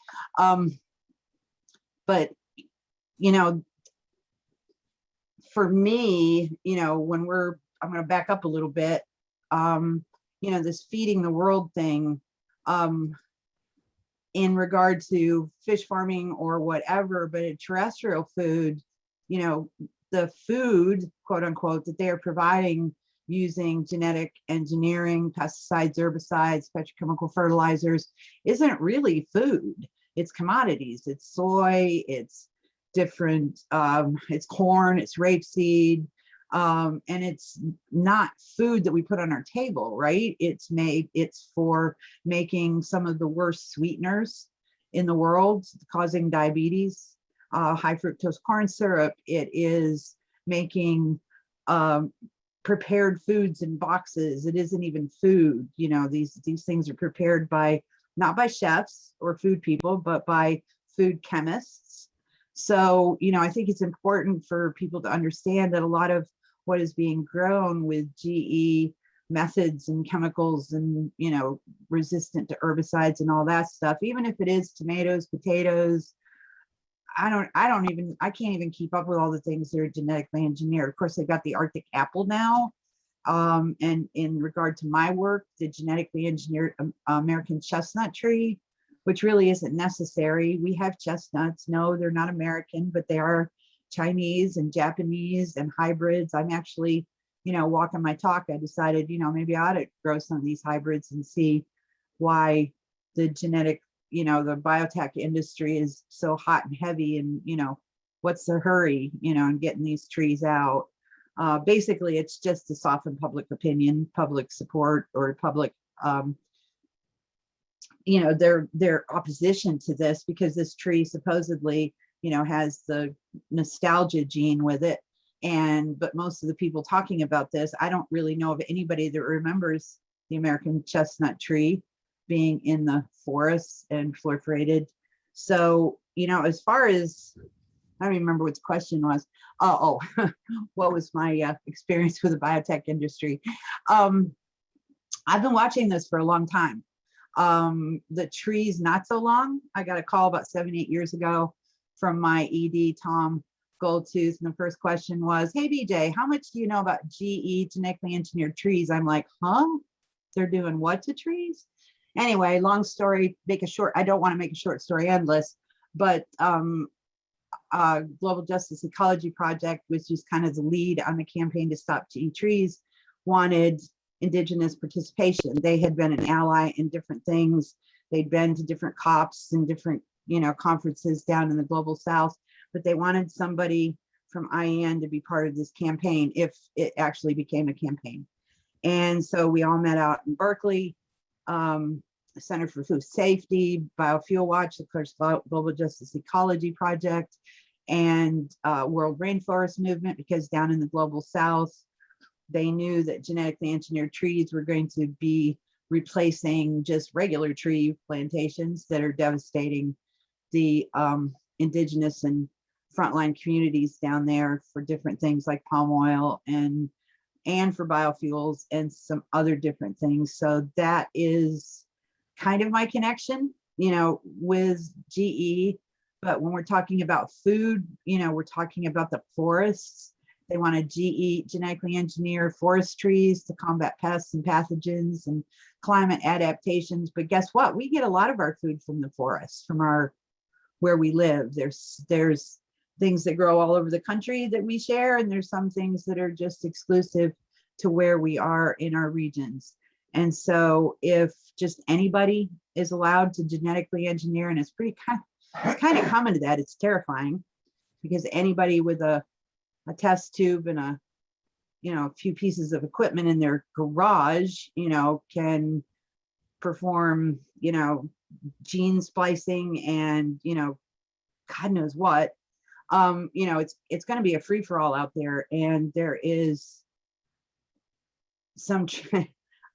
but for me, when I'm going to back up a little bit, this feeding the world thing, in regard to fish farming or whatever, but in terrestrial food, the food, quote unquote, that they are providing using genetic engineering, pesticides, herbicides, petrochemical fertilizers isn't really food. It's commodities. It's soy, it's different, it's corn, it's rapeseed, and it's not food that we put on our table, right? It's for making some of the worst sweeteners in the world, causing diabetes, high fructose corn syrup. It is making prepared foods in boxes. It isn't even food. These things are prepared not by chefs or food people, but by food chemists. So, I think it's important for people to understand that a lot of what is being grown with GE methods and chemicals and, resistant to herbicides and all that stuff, even if it is tomatoes, potatoes, I can't even keep up with all the things that are genetically engineered. Of course, they've got the Arctic apple now. And in regard to my work, the genetically engineered American chestnut tree, which really isn't necessary. We have chestnuts. No, they're not American, but they are Chinese and Japanese and hybrids. I'm actually, walking my talk, I decided, maybe I ought to grow some of these hybrids and see why the genetic, the biotech industry is so hot and heavy, and, what's the hurry, in getting these trees out. Basically, it's just to soften public opinion, public support, or public, their opposition to this, because this tree supposedly, has the nostalgia gene with it. But most of the people talking about this, I don't really know of anybody that remembers the American chestnut tree being in the forests and proliferated. So, as far as, I don't remember what the question was. What was my experience with the biotech industry? I've been watching this for a long time. The trees, not so long. I got a call about 7-8 years ago from my ED, Tom Goldtooth. And the first question was, hey, BJ, how much do you know about GE, genetically engineered trees? I'm like, huh? They're doing what to trees? Anyway, long story, I don't want to make a short story endless, but Global Justice Ecology Project, which is kind of the lead on the campaign to stop GE trees, wanted Indigenous participation. They had been an ally in different things. They'd been to different COPs and different, conferences down in the global South, but they wanted somebody from IEN to be part of this campaign if it actually became a campaign. And so we all met out in Berkeley, Center for Food Safety, Biofuel Watch, of course, Global Justice Ecology Project, and World Rainforest Movement, because down in the global south, they knew that genetically engineered trees were going to be replacing just regular tree plantations that are devastating the indigenous and frontline communities down there for different things like palm oil and for biofuels and some other different things. So that is kind of my connection, you know, with GE. But when we're talking about food, you know, we're talking about the forests. They want to genetically engineer forest trees to combat pests and pathogens and climate adaptations. But guess what? We get a lot of our food from the forests, from where we live. There's things that grow all over the country that we share, and there's some things that are just exclusive to where we are in our regions. And so if just anybody is allowed to genetically engineer, and it's pretty kind of coming to that, it's terrifying, because anybody with a test tube and a few pieces of equipment in their garage, can perform, gene splicing and, God knows what. It's going to be a free for all out there, and there is some,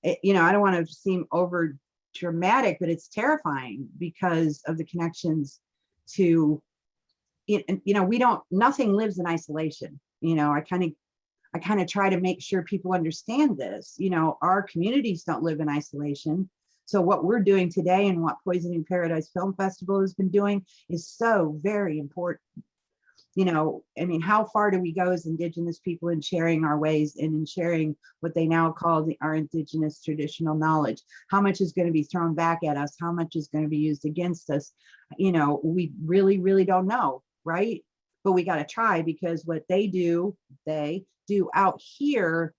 I don't want to seem over dramatic, but it's terrifying because of the connections to, nothing lives in isolation. I kind of try to make sure people understand this. Our communities don't live in isolation. So what we're doing today and what Poisoning Paradise Film Festival has been doing is so very important. How far do we go as Indigenous people in sharing our ways and in sharing what they now call our Indigenous traditional knowledge? How much is going to be thrown back at us? How much is going to be used against us? We really, really don't know, right? But we got to try, because what they do out here,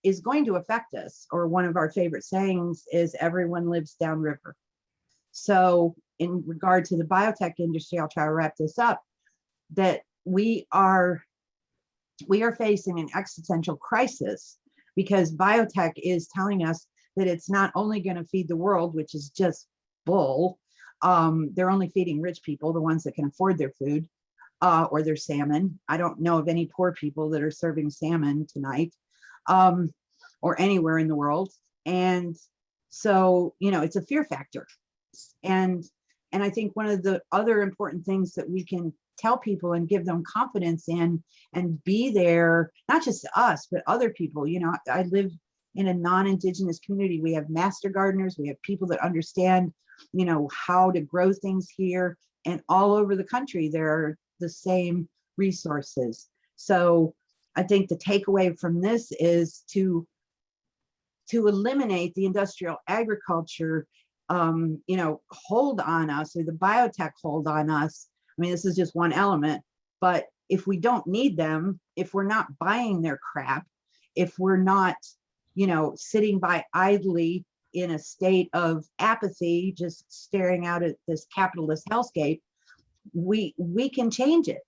is going to affect us. Or one of our favorite sayings is, everyone lives downriver. So in regard to the biotech industry, I'll try to wrap this up, that we are facing an existential crisis, because biotech is telling us that it's not only going to feed the world, which is just bull. They're only feeding rich people, the ones that can afford their food, or their salmon. I don't know of any poor people that are serving salmon tonight, or anywhere in the world. And so, it's a fear factor. And I think one of the other important things that we can tell people and give them confidence in, and be there, not just to us, but other people. I live in a non-Indigenous community. We have master gardeners, we have people that understand, how to grow things here, and all over the country, there are the same resources. So I think the takeaway from this is to eliminate the industrial agriculture, hold on us, or the biotech hold on us. This is just one element, but if we don't need them, if we're not buying their crap, if we're not, sitting by idly in a state of apathy, just staring out at this capitalist hellscape, we can change it.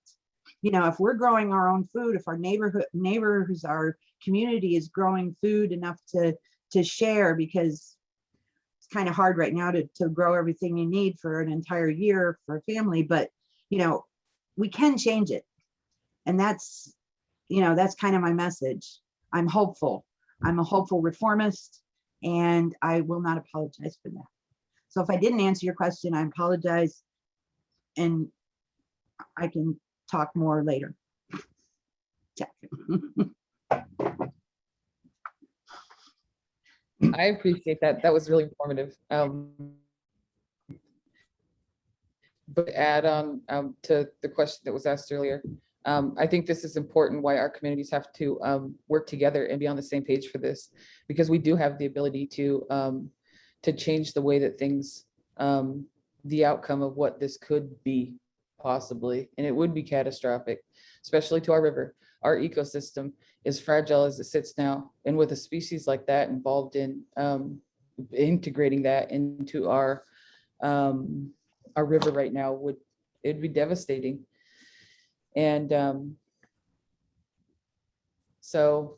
If we're growing our own food, if our neighbors, our community is growing food enough to share, because it's kind of hard right now to grow everything you need for an entire year for a family, but we can change it. And that's kind of my message. I'm hopeful. I'm a hopeful reformist, and I will not apologize for that. So if I didn't answer your question, I apologize, and I can talk more later.
I appreciate that. That was really informative. But add on to the question that was asked earlier, I think this is important, why our communities have to work together and be on the same page for this, because we do have the ability to change the way that things, the outcome of what this could be possibly, and it would be catastrophic, especially to our river. Our ecosystem is fragile as it sits now, and with a species like that involved in integrating that into our river right now, it'd be devastating. And so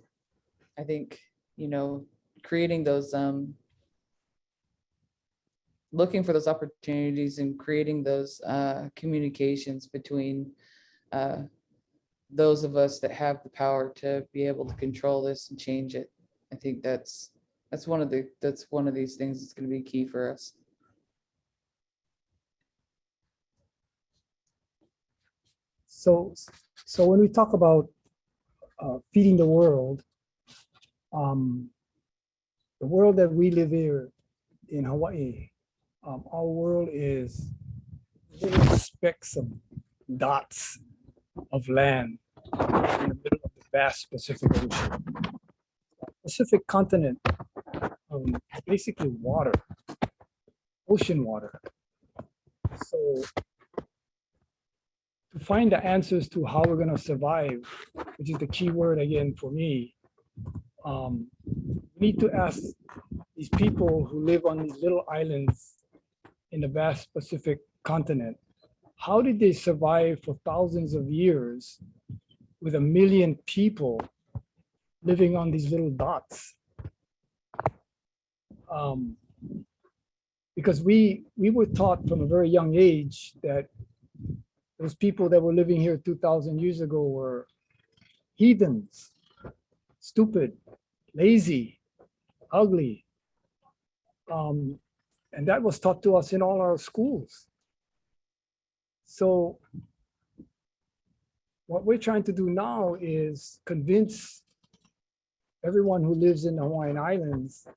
I think, creating those, looking for those opportunities and creating those communications between those of us that have the power to be able to control this and change it. I think that's one of these things that's going to be key for us.
So when we talk about feeding the world that we live here in Hawaii, our world is little specks of dots of land in the middle of the vast Pacific Ocean. Pacific continent is basically water, ocean water. So to find the answers to how we're going to survive, which is the key word again for me, we need to ask these people who live on these little islands in the vast Pacific continent, how did they survive for thousands of years with 1 million people living on these little dots? Because we were taught from a very young age that those people that were living here 2,000 years ago were heathens, stupid, lazy, ugly. And that was taught to us in all our schools. So what we're trying to do now is convince everyone who lives in the Hawaiian Islands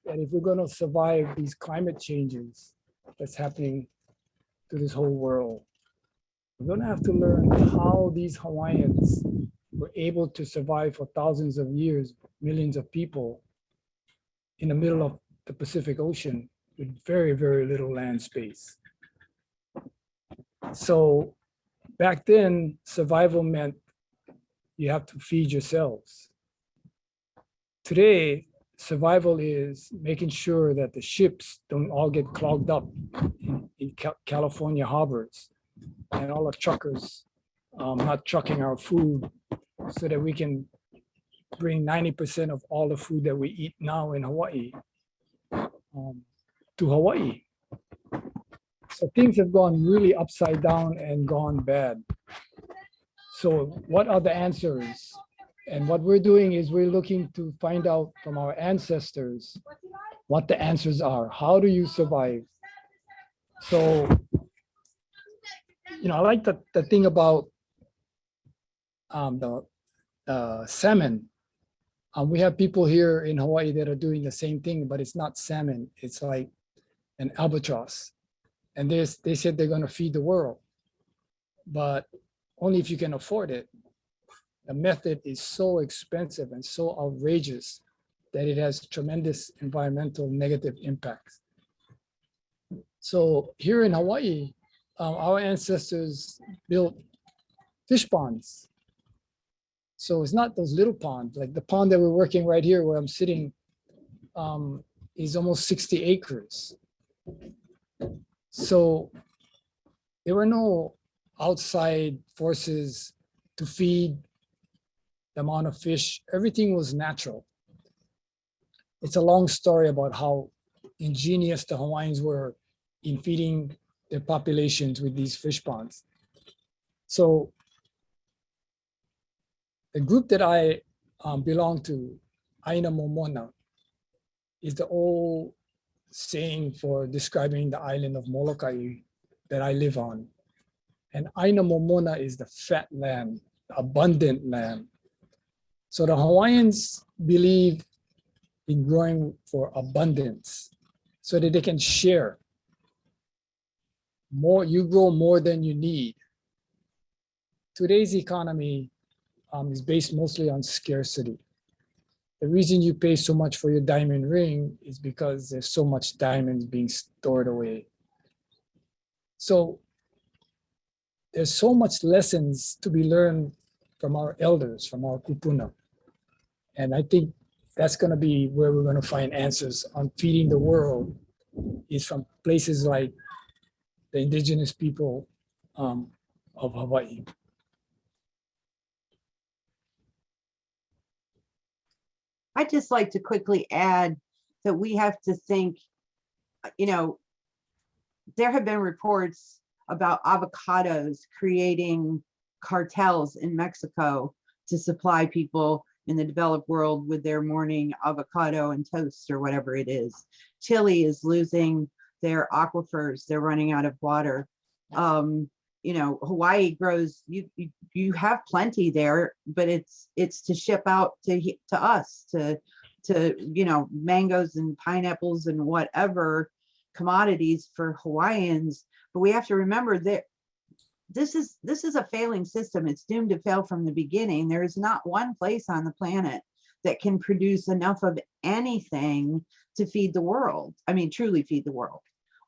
that if we're going to survive these climate changes that's happening to this whole world, we're going to have to learn how these Hawaiians were able to survive for thousands of years, millions of people in the middle of the Pacific Ocean with very, very little land space. So back then, survival meant you have to feed yourselves. Today, survival is making sure that the ships don't all get clogged up in California harbors and all the truckers not trucking our food so that we can bring 90% of all the food that we eat now in Hawaii to Hawaii. So things have gone really upside down and gone bad. So what are the answers? And what we're doing is we're looking to find out from our ancestors what the answers are. How do you survive? So, I like the thing about the salmon. We have people here in Hawaii that are doing the same thing, but it's not salmon. It's like an albatross. And they said they're going to feed the world, but only if you can afford it. The method is so expensive and so outrageous that it has tremendous environmental negative impacts. So here in Hawaii, our ancestors built fish ponds. So it's not those little ponds, like the pond that we're working right here where I'm sitting is almost 60 acres. So there were no outside forces to feed the amount of fish. Everything was natural. It's a long story about how ingenious the Hawaiians were in feeding their populations with these fish ponds. So the group that I belong to, Aina Momona, is the old saying for describing the island of Molokai that I live on. And Aina Momona is the fat land, abundant land. So the Hawaiians believe in growing for abundance so that they can share. More, you grow more than you need. Today's economy is based mostly on scarcity. The reason you pay so much for your diamond ring is because there's so much diamonds being stored away. So there's so much lessons to be learned from our elders, from our kupuna. And I think that's going to be where we're going to find answers on feeding the world, is from places like the indigenous people of Hawaii.
I'd just like to quickly add that we have to think, there have been reports about avocados creating cartels in Mexico to supply people in the developed world with their morning avocado and toast or whatever it is. Chile is losing their aquifers. They're running out of water. You know, Hawaii grows, you have plenty there, but it's to ship out to us, to you know, mangoes and pineapples and whatever commodities for Hawaiians. But we have to remember that this is a failing system. It's doomed to fail from the beginning. There is not one place on the planet that can produce enough of anything to feed the world. I mean, truly feed the world,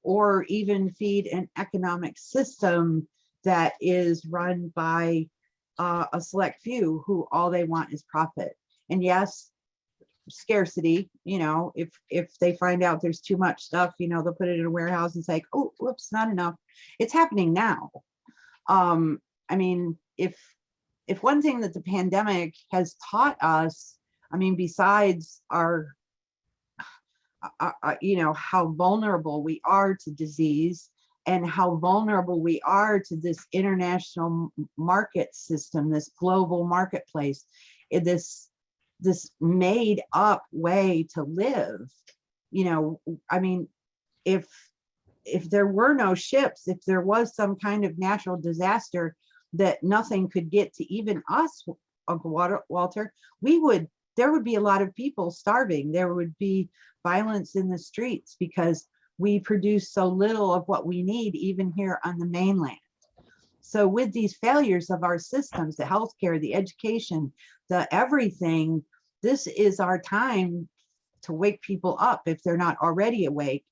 or even feed an economic system that is run by a select few who all they want is profit. And yes, scarcity, you know, if they find out there's too much stuff, you know, they'll put it in a warehouse and say, oh, whoops, not enough. It's happening now. I mean, if one thing that the pandemic has taught us, I mean, besides our you know, how vulnerable we are to disease and how vulnerable we are to this international market system, this global marketplace, this made up way to live. You know, I mean, if there were no ships, if there was some kind of natural disaster that nothing could get to even us, Uncle Walter, there would be a lot of people starving. There would be violence in the streets because we produce so little of what we need, even here on the mainland. So with these failures of our systems, the healthcare, the education, the everything, this is our time to wake people up if they're not already awake.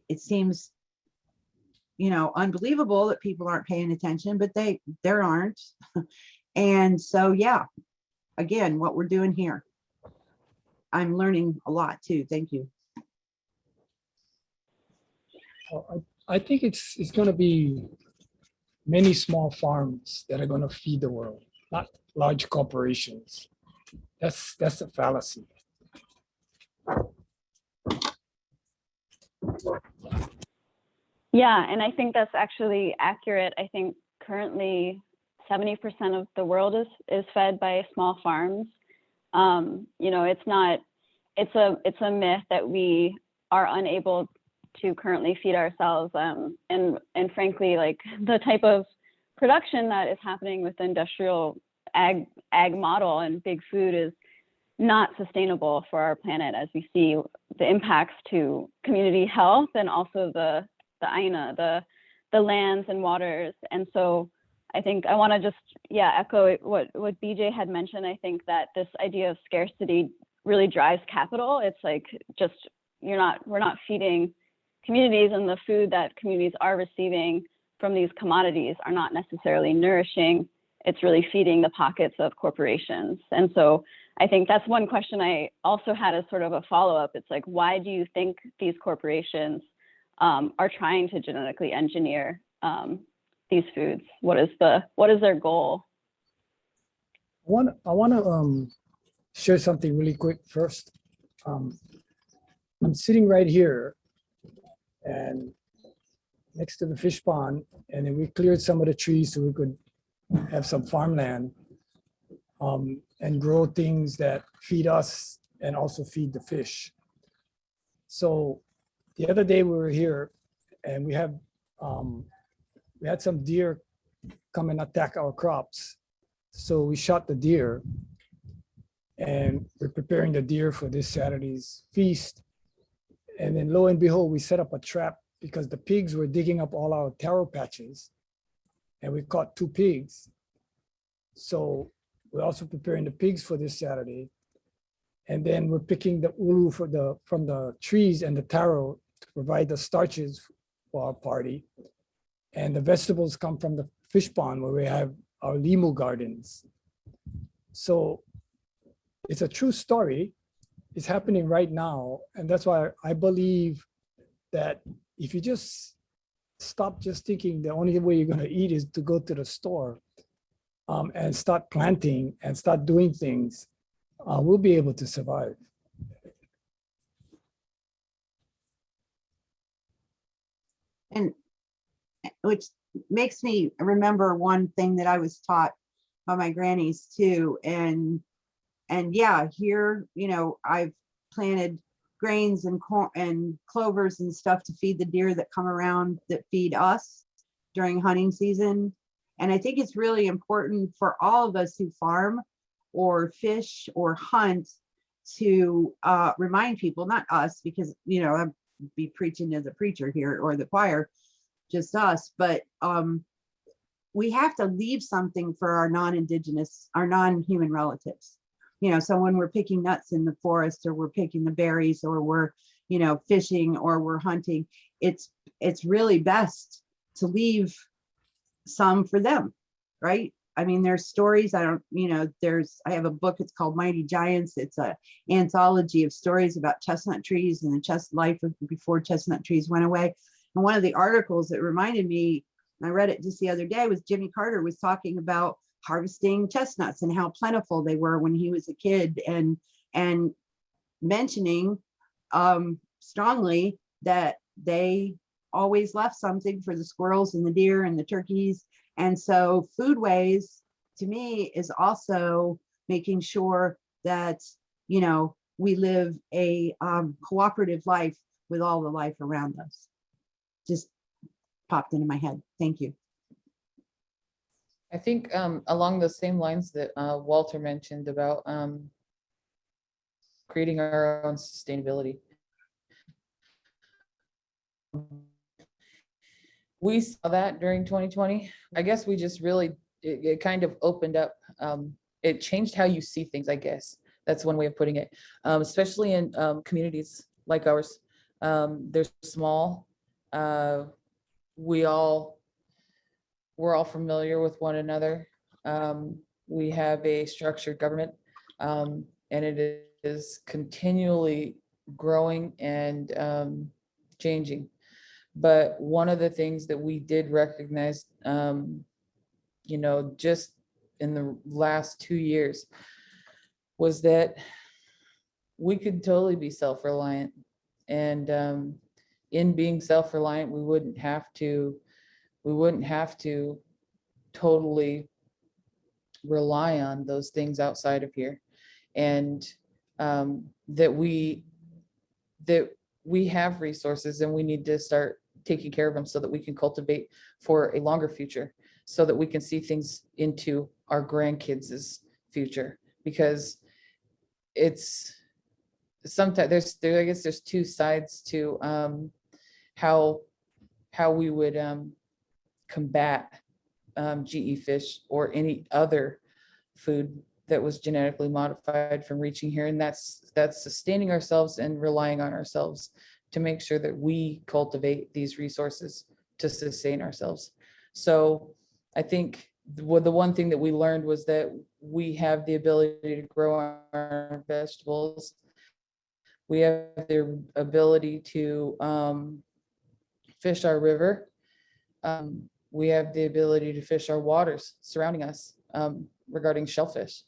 It seems, you know, unbelievable that people aren't paying attention, but there aren't. And so, yeah, again, what we're doing here, I'm learning a lot too. Thank you.
I think it's going to be many small farms that are going to feed the world, not large corporations. That's a fallacy.
Yeah, and I think that's actually accurate. I think currently 70% of the world is fed by small farms. You know, it's a myth that we are unable to currently feed ourselves. And frankly, like the type of production that is happening with the industrial ag model and big food is not sustainable for our planet, as we see the impacts to community health and also the aina, the lands and waters. And so I think I want to just, echo what BJ had mentioned. I think that this idea of scarcity really drives capital. It's like, just, we're not feeding communities, and the food that communities are receiving from these commodities are not necessarily nourishing. It's really feeding the pockets of corporations. And so I think that's one question I also had as sort of a follow-up. It's like, why do you think these corporations are trying to genetically engineer these foods? What is their goal?
I want to share something really quick first. I'm sitting right here and next to the fish pond, and then we cleared some of the trees so we could have some farmland and grow things that feed us and also feed the fish. So the other day we were here and we had some deer come and attack our crops. So we shot the deer and we're preparing the deer for this Saturday's feast. And then lo and behold, we set up a trap because the pigs were digging up all our taro patches, and we caught 2 pigs. So we're also preparing the pigs for this Saturday. And then we're picking the ulu from the trees and the taro to provide the starches for our party. And the vegetables come from the fish pond where we have our limu gardens. So it's a true story. It's happening right now. And that's why I believe that if you just stop just thinking the only way you're going to eat is to go to the store and start planting and start doing things, we'll be able to survive.
And which makes me remember one thing that I was taught by my grannies too. And yeah, here, you know, I've planted grains and corn and clovers and stuff to feed the deer that come around that feed us during hunting season. And I think it's really important for all of us who farm or fish or hunt to remind people, not us, because, you know, I'd be preaching as a preacher here or the choir, just us, but we have to leave something for our non-Indigenous, our non-human relatives. You know, so when we're picking nuts in the forest, or we're picking the berries, or we're, you know, fishing, or we're hunting, it's really best to leave some for them, right? I mean, there's stories, I have a book, it's called Mighty Giants. It's a anthology of stories about chestnut trees and the life before chestnut trees went away. And one of the articles that reminded me, I read it just the other day, was Jimmy Carter was talking about harvesting chestnuts and how plentiful they were when he was a kid, and mentioning strongly that they always left something for the squirrels and the deer and the turkeys. And so Foodways, to me, is also making sure that, you know, we live a cooperative life with all the life around us. Just popped into my head. Thank you.
I think along the same lines that Walter mentioned about creating our own sustainability. We saw that during 2020. I guess we just really, it kind of opened up, it changed how you see things, I guess. That's one way of putting it, especially in communities like ours. They're small. We're all familiar with one another. We have a structured government, and it is continually growing and changing. But one of the things that we did recognize, you know, just in the last 2 years, was that we could totally be self-reliant. And in being self-reliant, we wouldn't have to totally rely on those things outside of here. And that we have resources, and we need to start taking care of them so that we can cultivate for a longer future, so that we can see things into our grandkids' future. Because it's sometimes I guess there's two sides to how we would combat GE fish or any other food that was genetically modified from reaching here. And that's sustaining ourselves and relying on ourselves to make sure that we cultivate these resources to sustain ourselves. So I think the one thing that we learned was that we have the ability to grow our vegetables. We have the ability to fish our river. We have the ability to fish our waters surrounding us, regarding shellfish.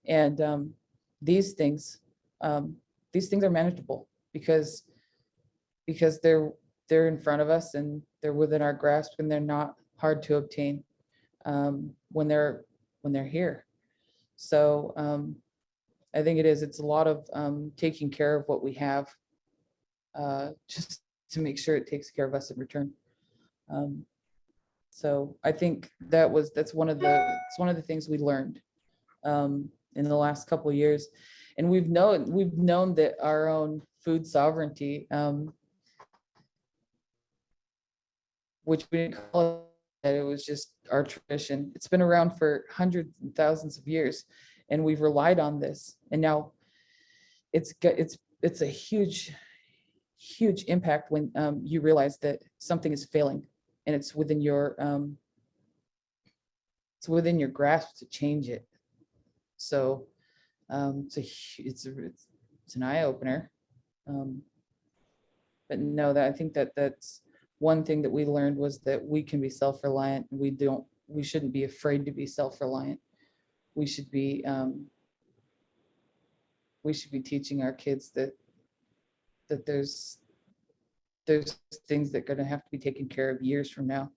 And these things are manageable because they're in front of us, and they're within our grasp, and they're not hard to obtain when they're here. So I think it's a lot of taking care of what we have, just to make sure it takes care of us in return. So I think that's one of the things we learned in the last couple of years. And we've known that our own food sovereignty, which we didn't call it, it was just our tradition. It's been around for hundreds and thousands of years, and we've relied on this. And now it's a huge impact when you realize that something is failing, and it's within your grasp to change it. So it's an eye opener. But no, I think that's one thing that we learned, was that we can be self-reliant. We shouldn't be afraid to be self-reliant. We should be teaching our kids that there's things that are going to have to be taken care of years from now.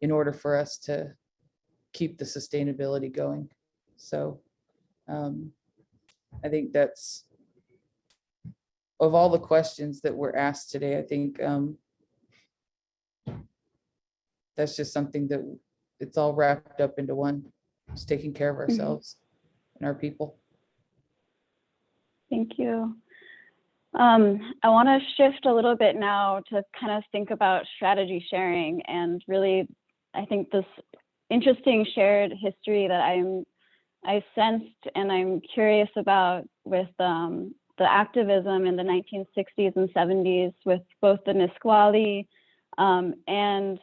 in order for us to keep the sustainability going. So I think that's, of all the questions that were asked today, I think that's just something that it's all wrapped up into one, just taking care of ourselves and our people.
Thank you. I want to shift a little bit now to kind of think about strategy sharing, and really, I think this interesting shared history that I sensed and I'm curious about with the activism in the 1960s and 70s with both the Nisqually and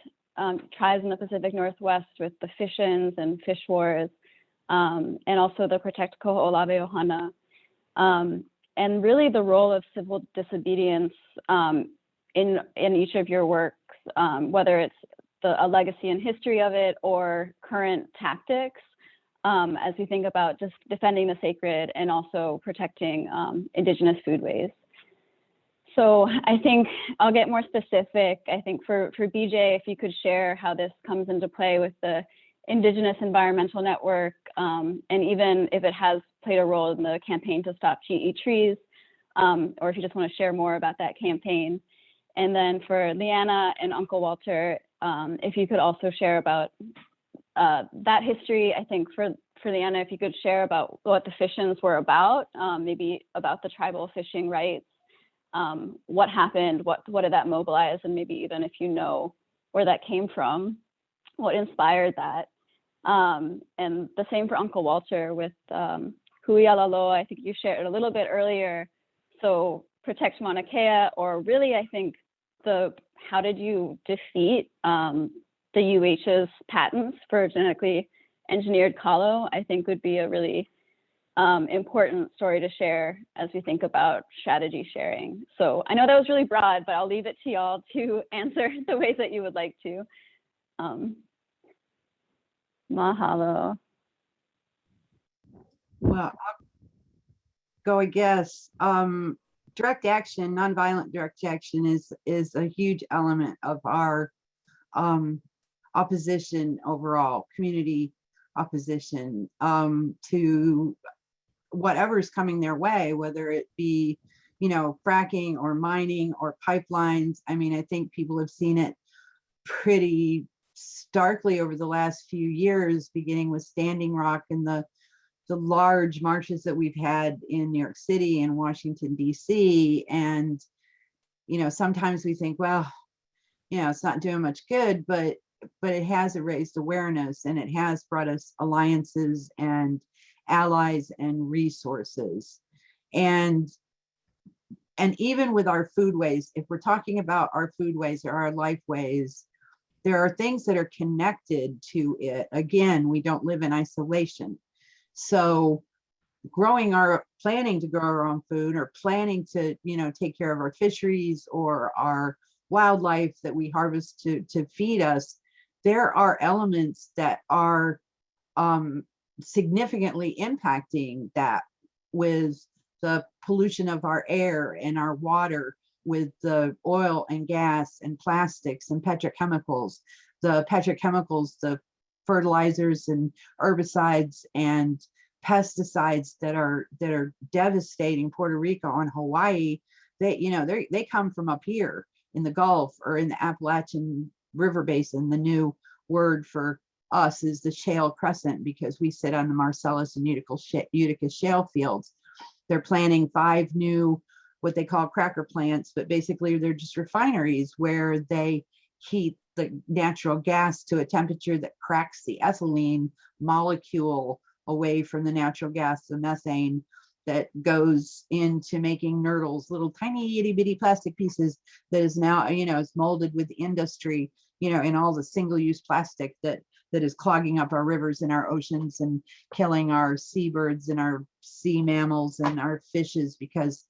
tribes in the Pacific Northwest with the Fish-ins and fish wars, and also the Protect Koho'olawe Ohana. And really the role of civil disobedience in each of your works, whether it's a legacy and history of it or current tactics, as we think about just defending the sacred and also protecting Indigenous foodways. So I think I'll get more specific. I think for BJ, if you could share how this comes into play with the Indigenous Environmental Network, and even if it has played a role in the campaign to stop GE trees, or if you just want to share more about that campaign. And then for Leanna and Uncle Walter, if you could also share about that history. I think for Leanna, if you could share about what the Fish-ins were about, maybe about the tribal fishing rights, what happened, what did that mobilize, and maybe even if you know where that came from, what inspired that. And the same for Uncle Walter with Huialalo. I think you shared a little bit earlier. So protect Mauna Kea, or really, I think how did you defeat the UH's patents for genetically engineered kalo, I think would be a really important story to share as we think about strategy sharing. So I know that was really broad, but I'll leave it to y'all to answer the ways that you would like to. Mahalo.
Well, I'll go, I guess. Direct action, nonviolent direct action is a huge element of our opposition overall, community opposition to whatever's coming their way, whether it be, fracking or mining or pipelines. I mean, I think people have seen it pretty starkly over the last few years, beginning with Standing Rock and the large marches that we've had in New York City and Washington, D.C. And, sometimes we think, well, it's not doing much good, but it has raised awareness, and it has brought us alliances and allies and resources. And even with our foodways, if we're talking about our foodways or our lifeways, there are things that are connected to it. Again, we don't live in isolation. So planning to grow our own food, or planning to, take care of our fisheries or our wildlife that we harvest to feed us, there are elements that are significantly impacting that, with the pollution of our air and our water, with the oil and gas and plastics and petrochemicals, the fertilizers and herbicides and pesticides that are devastating Puerto Rico and Hawaii. They come from up here in the Gulf or in the Appalachian River Basin. The new word for us is the Shale Crescent, because we sit on the Marcellus and Utica shale fields. They're planning 5 new, what they call cracker plants, but basically they're just refineries where they heat the natural gas to a temperature that cracks the ethylene molecule away from the natural gas, the methane that goes into making nurdles, little tiny itty bitty plastic pieces that is now, is molded with industry, in all the single-use plastic that is clogging up our rivers and our oceans and killing our seabirds and our sea mammals and our fishes, because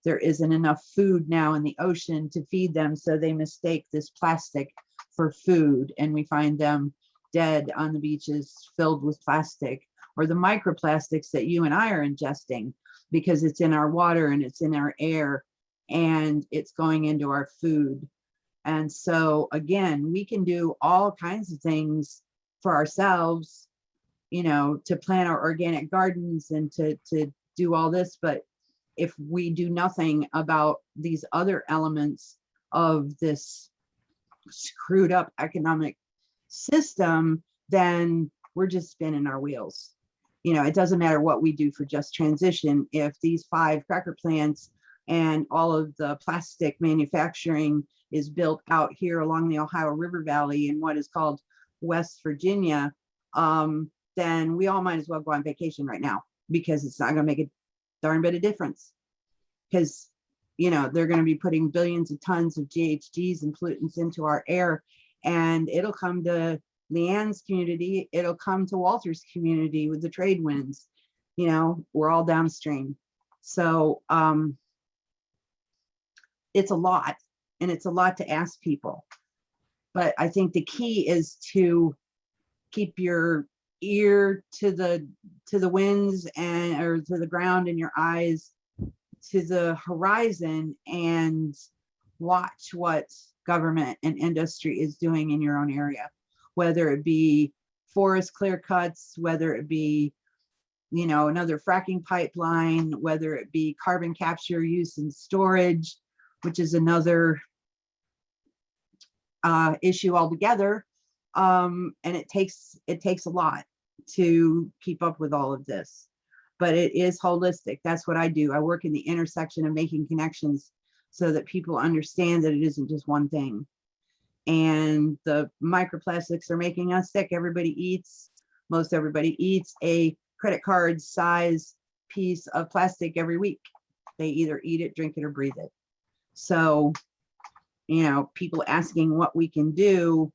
there isn't enough food now in the ocean to feed them. So they mistake this plastic for food, and we find them dead on the beaches filled with plastic, or the microplastics that you and I are ingesting, because it's in our water and it's in our air and it's going into our food. And so again, we can do all kinds of things for ourselves, you know, to plant our organic gardens and to do all this. But if we do nothing about these other elements of this screwed up economic system, then we're just spinning our wheels. You know, it doesn't matter what we do for just transition. If these 5 cracker plants and all of the plastic manufacturing is built out here along the Ohio River Valley in what is called West Virginia, then we all might as well go on vacation right now, because it's not going to make a darn bit of difference. Because, you know, they're going to be putting billions of tons of GHGs and pollutants into our air, and it'll come to Leanne's community, it'll come to Walter's community with the trade winds. You know, we're all downstream. So it's a lot, and it's a lot to ask people. But I think the key is to keep your ear to the winds and or to the ground, and your eyes to the horizon, and watch what government and industry is doing in your own area, whether it be forest clear cuts, whether it be, you know, another fracking pipeline, whether it be carbon capture, use and storage, which is another issue altogether. And it takes a lot to keep up with all of this, but it is holistic. That's what I do. I work in the intersection of making connections so that people understand that it isn't just one thing. And the microplastics are making us sick. Most everybody eats a credit card size piece of plastic every week. They either eat it, drink it, or breathe it. So, you know, people asking what we can do,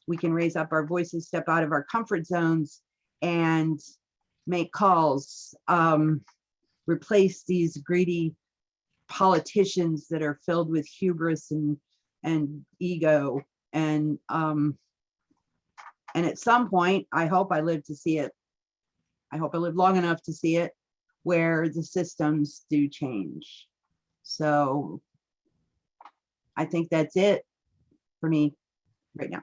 we can raise up our voices, step out of our comfort zones, and make calls, replace these greedy politicians that are filled with hubris and ego. And at some point, I hope I live to see it. I hope I live long enough to see it, where the systems do change. So I think that's it for me right now.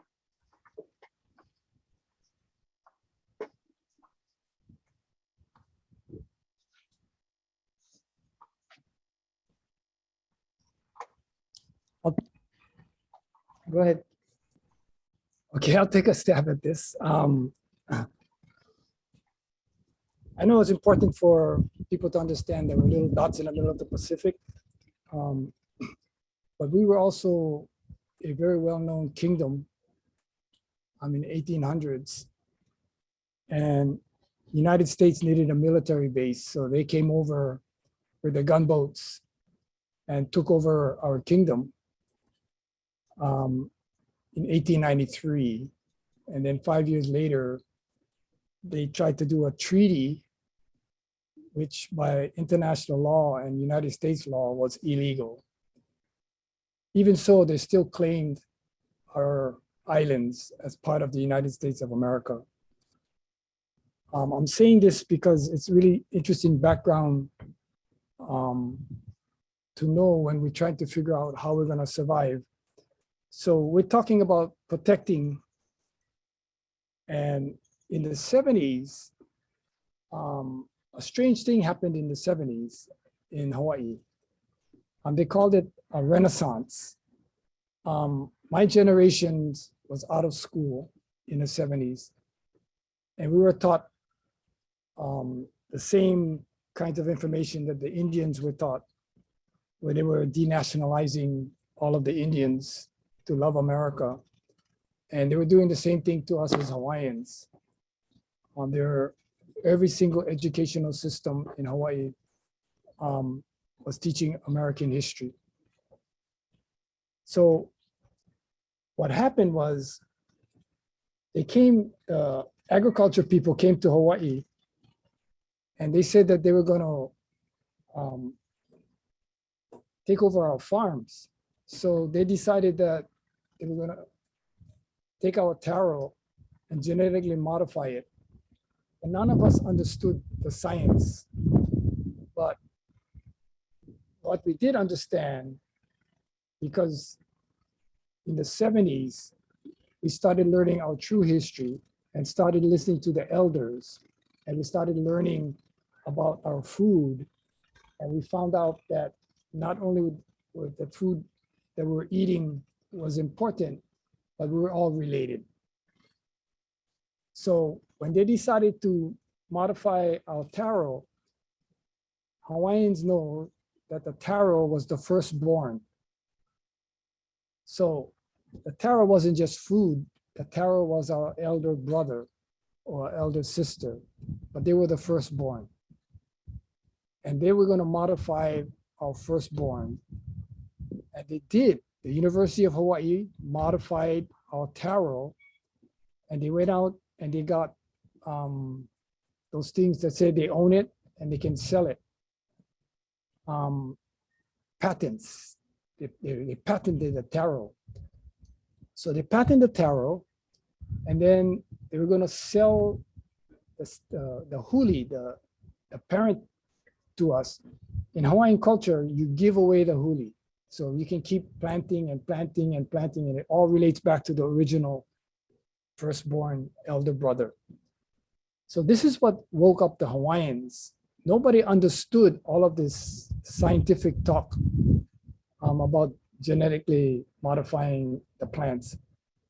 Go ahead. Okay, I'll take a stab at this. I know it's important for people to understand that we're little dots in the middle of the Pacific, but we were also a very well-known kingdom in the 1800s, and the United States needed a military base, so they came over with their gunboats and took over our kingdom in 1893. And then 5 years later, they tried to do a treaty, which by international law and United States law was illegal. Even so, they still claimed our islands as part of the United States of America. I'm saying this because it's really interesting background to know when we're trying to figure out how we're gonna survive. So we're talking about protecting, and in the 70s, a strange thing happened in the 70s in Hawaii. They called it a renaissance. My generation was out of school in the 70s, and we were taught the same kinds of information that the Indians were taught when they were denationalizing all of the Indians to love America. And they were doing the same thing to us as Hawaiians. Every single educational system in Hawaii was teaching American history. So what happened was agriculture people came to Hawaii, and they said that they were gonna take over our farms. So they decided that they were gonna take our taro and genetically modify it. And none of us understood the science. But what we did understand, because in the 70s, we started learning our true history and started listening to the elders. And we started learning about our food. And we found out that not only with the food that we're eating was important, but we were all related. So when they decided to modify our taro, Hawaiians know that the taro was the firstborn. So the taro wasn't just food, the taro was our elder brother or elder sister, but they were the firstborn. And they were going to modify our firstborn. And they did. The University of Hawaii modified our taro, and they went out and they got those things that say they own it and they can sell it. Patents. They patented the taro. So they patented the taro, and then they were going to sell the huli, the parent, to us. In Hawaiian culture, you give away the huli. So you can keep planting and planting and planting, and it all relates back to the original firstborn elder brother. So this is what woke up the Hawaiians. Nobody understood all of this scientific talk about genetically modifying the plants.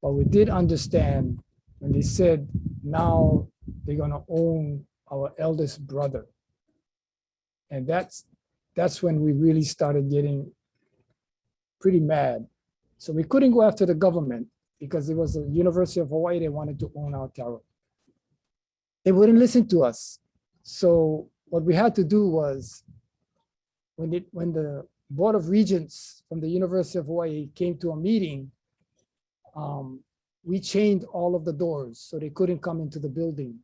But we did understand when they said, now they're gonna own our eldest brother. And that's when we really started getting pretty mad. So we couldn't go after the government because it was the University of Hawaii, they wanted to own our taro. They wouldn't listen to us. So what we had to do was, when the Board of Regents from the University of Hawaii came to a meeting, we chained all of the doors so they couldn't come into the building.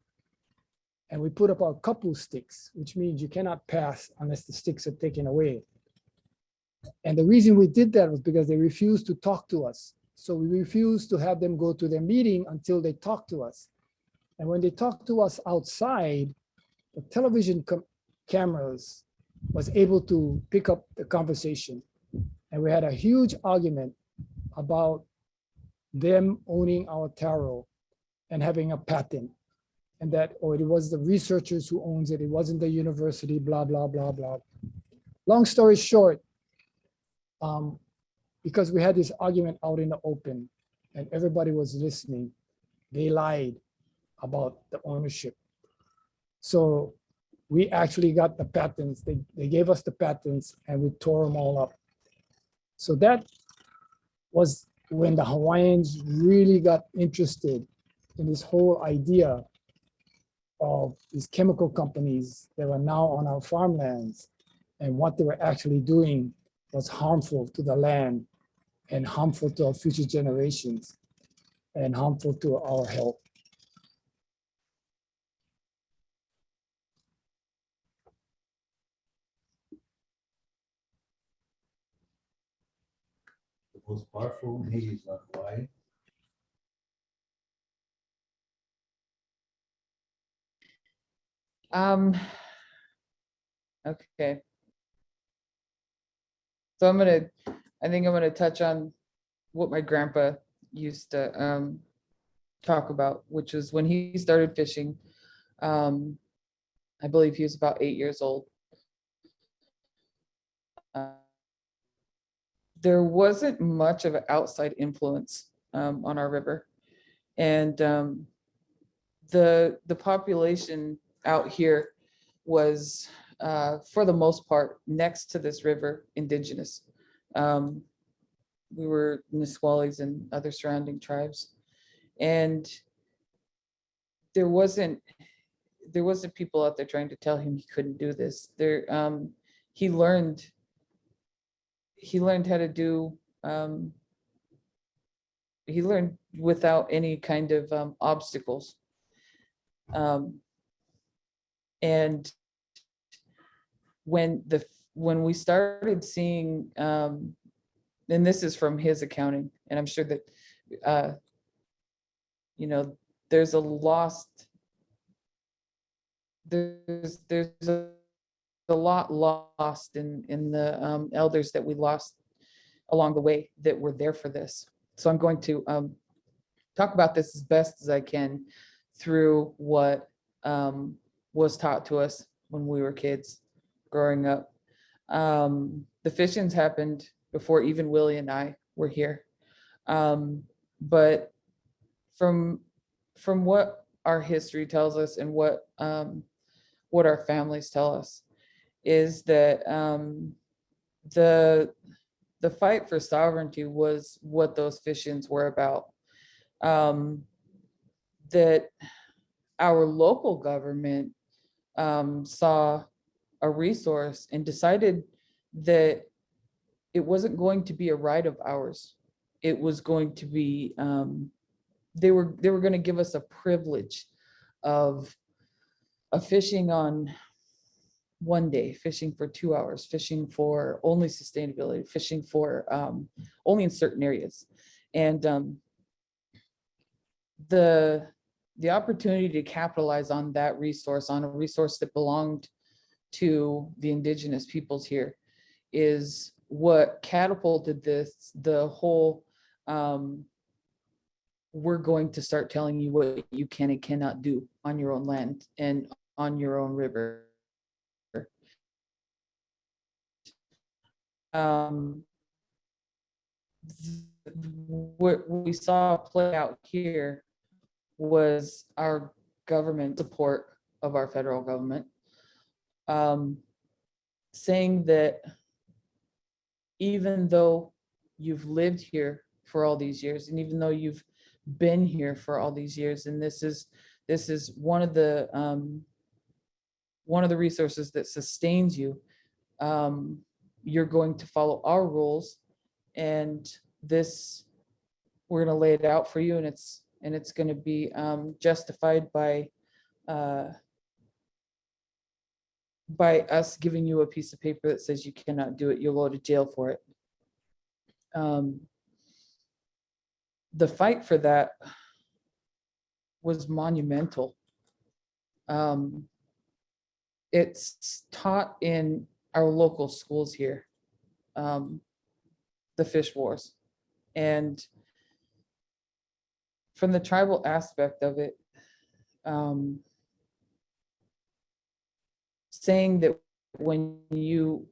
And we put up our kapu sticks, which means you cannot pass unless the sticks are taken away. And the reason we did that was because they refused to talk to us. So we refused to have them go to their meeting until they talked to us. And when they talked to us outside, the television cameras was able to pick up the conversation. And we had a huge argument about them owning our taro and having a patent. And that, or it was the researchers who owns it, it wasn't the university, blah, blah, blah, blah. Long story short, because we had this argument out in the open and everybody was listening, they lied about the ownership. So we actually got the patents. They gave us the patents and we tore them all up. So that was when the Hawaiians really got interested in this whole idea of these chemical companies that were now on our farmlands, and what they were actually doing was harmful to the land and harmful to our future generations and harmful to our health.
The most powerful natives of Hawaii.
Okay. So I think I'm gonna touch on what my grandpa used to talk about, which was when he started fishing. I believe he was about 8 years old. There wasn't much of an outside influence on our river. And the population out here was, for the most part, next to this river, indigenous. We were Nisquallies and other surrounding tribes. And there wasn't people out there trying to tell him he couldn't do this. He learned how to do, he learned without any kind of obstacles. And when we started seeing, and this is from his accounting, and I'm sure that, there's a lost, there's a lot lost in the elders that we lost along the way that were there for this. So I'm going to talk about this as best as I can through what was taught to us when we were kids growing up. The fishings happened before even Willie and I were here. But from what our history tells us and what our families tell us is that the fight for sovereignty was what those fishings were about. That our local government saw a resource and decided that it wasn't going to be a right of ours. It was going to be, they were going to give us a privilege of fishing on one day, fishing for 2 hours, fishing for only sustainability, fishing for only in certain areas. And the opportunity to capitalize on that resource, on a resource that belonged to the indigenous peoples here, is what catapulted the whole we're going to start telling you what you can and cannot do on your own land and on your own river. What we saw play out here was our government support of our federal government, saying that even though you've lived here for all these years, and even though you've been here for all these years, and this is one of the resources that sustains you, you're going to follow our rules, and this, we're going to lay it out for you, and it's going to be justified by us giving you a piece of paper that says you cannot do it. You'll go to jail for it. The fight for that was monumental. It's taught in our local schools here, the fish wars. And from the tribal aspect of it, saying that when you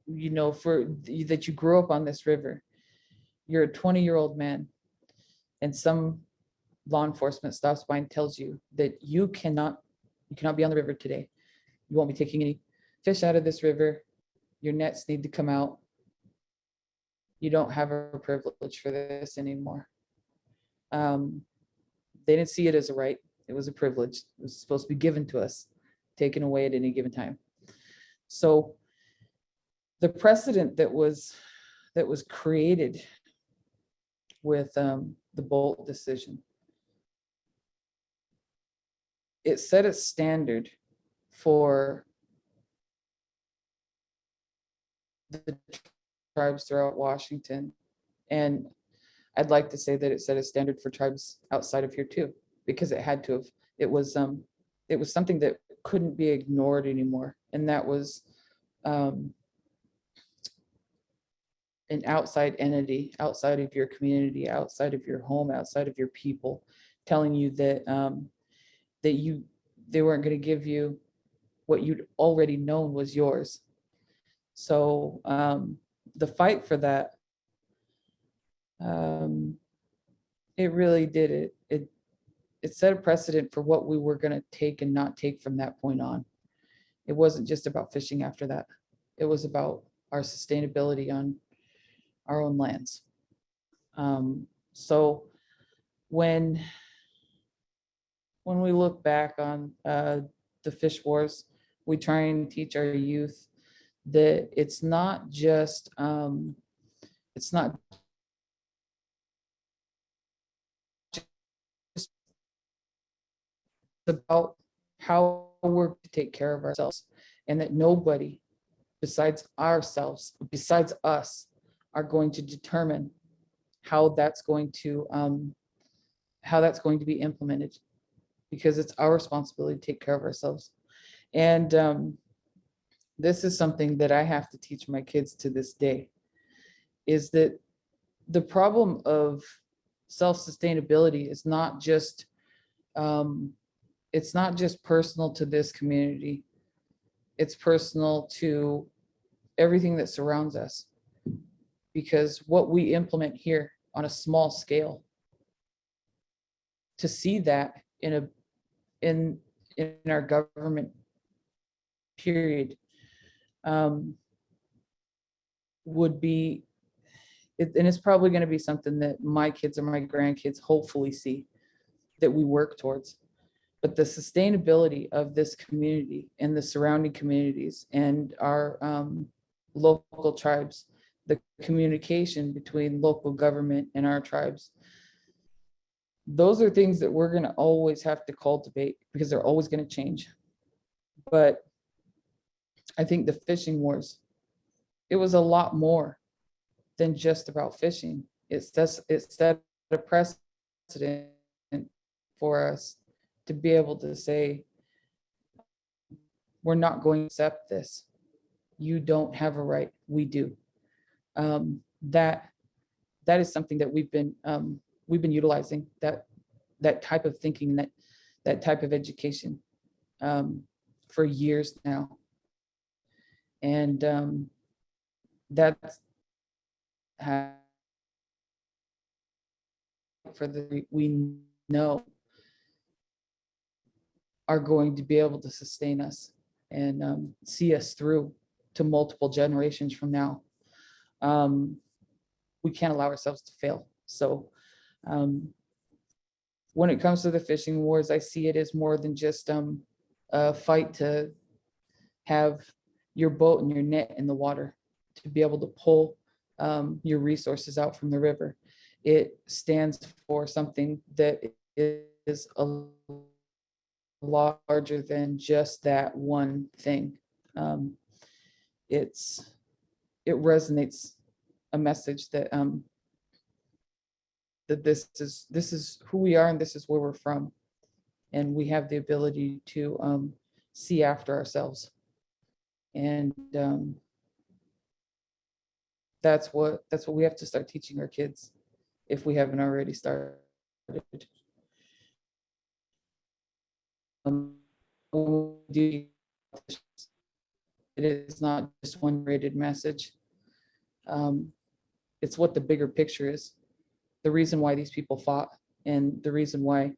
know, that you grew up on this river, you're a 20-year-old man, and some law enforcement stops by and tells you that you cannot be on the river today. You won't be taking any fish out of this river. Your nets need to come out. You don't have a privilege for this anymore. They didn't see it as a right. It was a privilege. It was supposed to be given to us, taken away at any given time. So the precedent that was created with the Bolt decision, it set a standard for the tribes throughout Washington. And I'd like to say that it set a standard for tribes outside of here too, because it had to have. It was something that couldn't be ignored anymore. And that was an outside entity, outside of your community, outside of your home, outside of your people, telling you that they weren't going to give you what you'd already known was yours. So the fight for that, it really did it. It set a precedent for what we were going to take and not take from that point on. It wasn't just about fishing after that. It was about our sustainability on our own lands. So when we look back on the fish wars, we try and teach our youth that it's not just about how we're to take care of ourselves, and that nobody besides ourselves, besides us, are going to determine how that's going to be implemented, because it's our responsibility to take care of ourselves. And this is something that I have to teach my kids to this day, is that the problem of self-sustainability is not just, it's not just personal to this community. It's personal to everything that surrounds us. Because what we implement here on a small scale, to see that in our government period, would be, and it's probably going to be something that my kids or my grandkids hopefully see, that we work towards. But the sustainability of this community and the surrounding communities and our local tribes, the communication between local government and our tribes, those are things that we're going to always have to cultivate, because they're always going to change. But I think the fishing wars, it was a lot more than just about fishing. It set a precedent for us to be able to say, we're not going to accept this. You don't have a right, we do. That is something that we've been utilizing, that type of thinking, that type of education for years now. And that's how, for the we know are going to be able to sustain us and see us through to multiple generations from now. We can't allow ourselves to fail. So when it comes to the fishing wars, I see it as more than just a fight to have your boat and your net in the water, to be able to pull your resources out from the river. It stands for something that is a larger than just that one thing. It resonates a message that that this is who we are and this is where we're from, and we have the ability to see after ourselves, and that's what we have to start teaching our kids, if we haven't already started. It is not just one rated message. It's what the bigger picture is. The reason why these people fought, and the reason why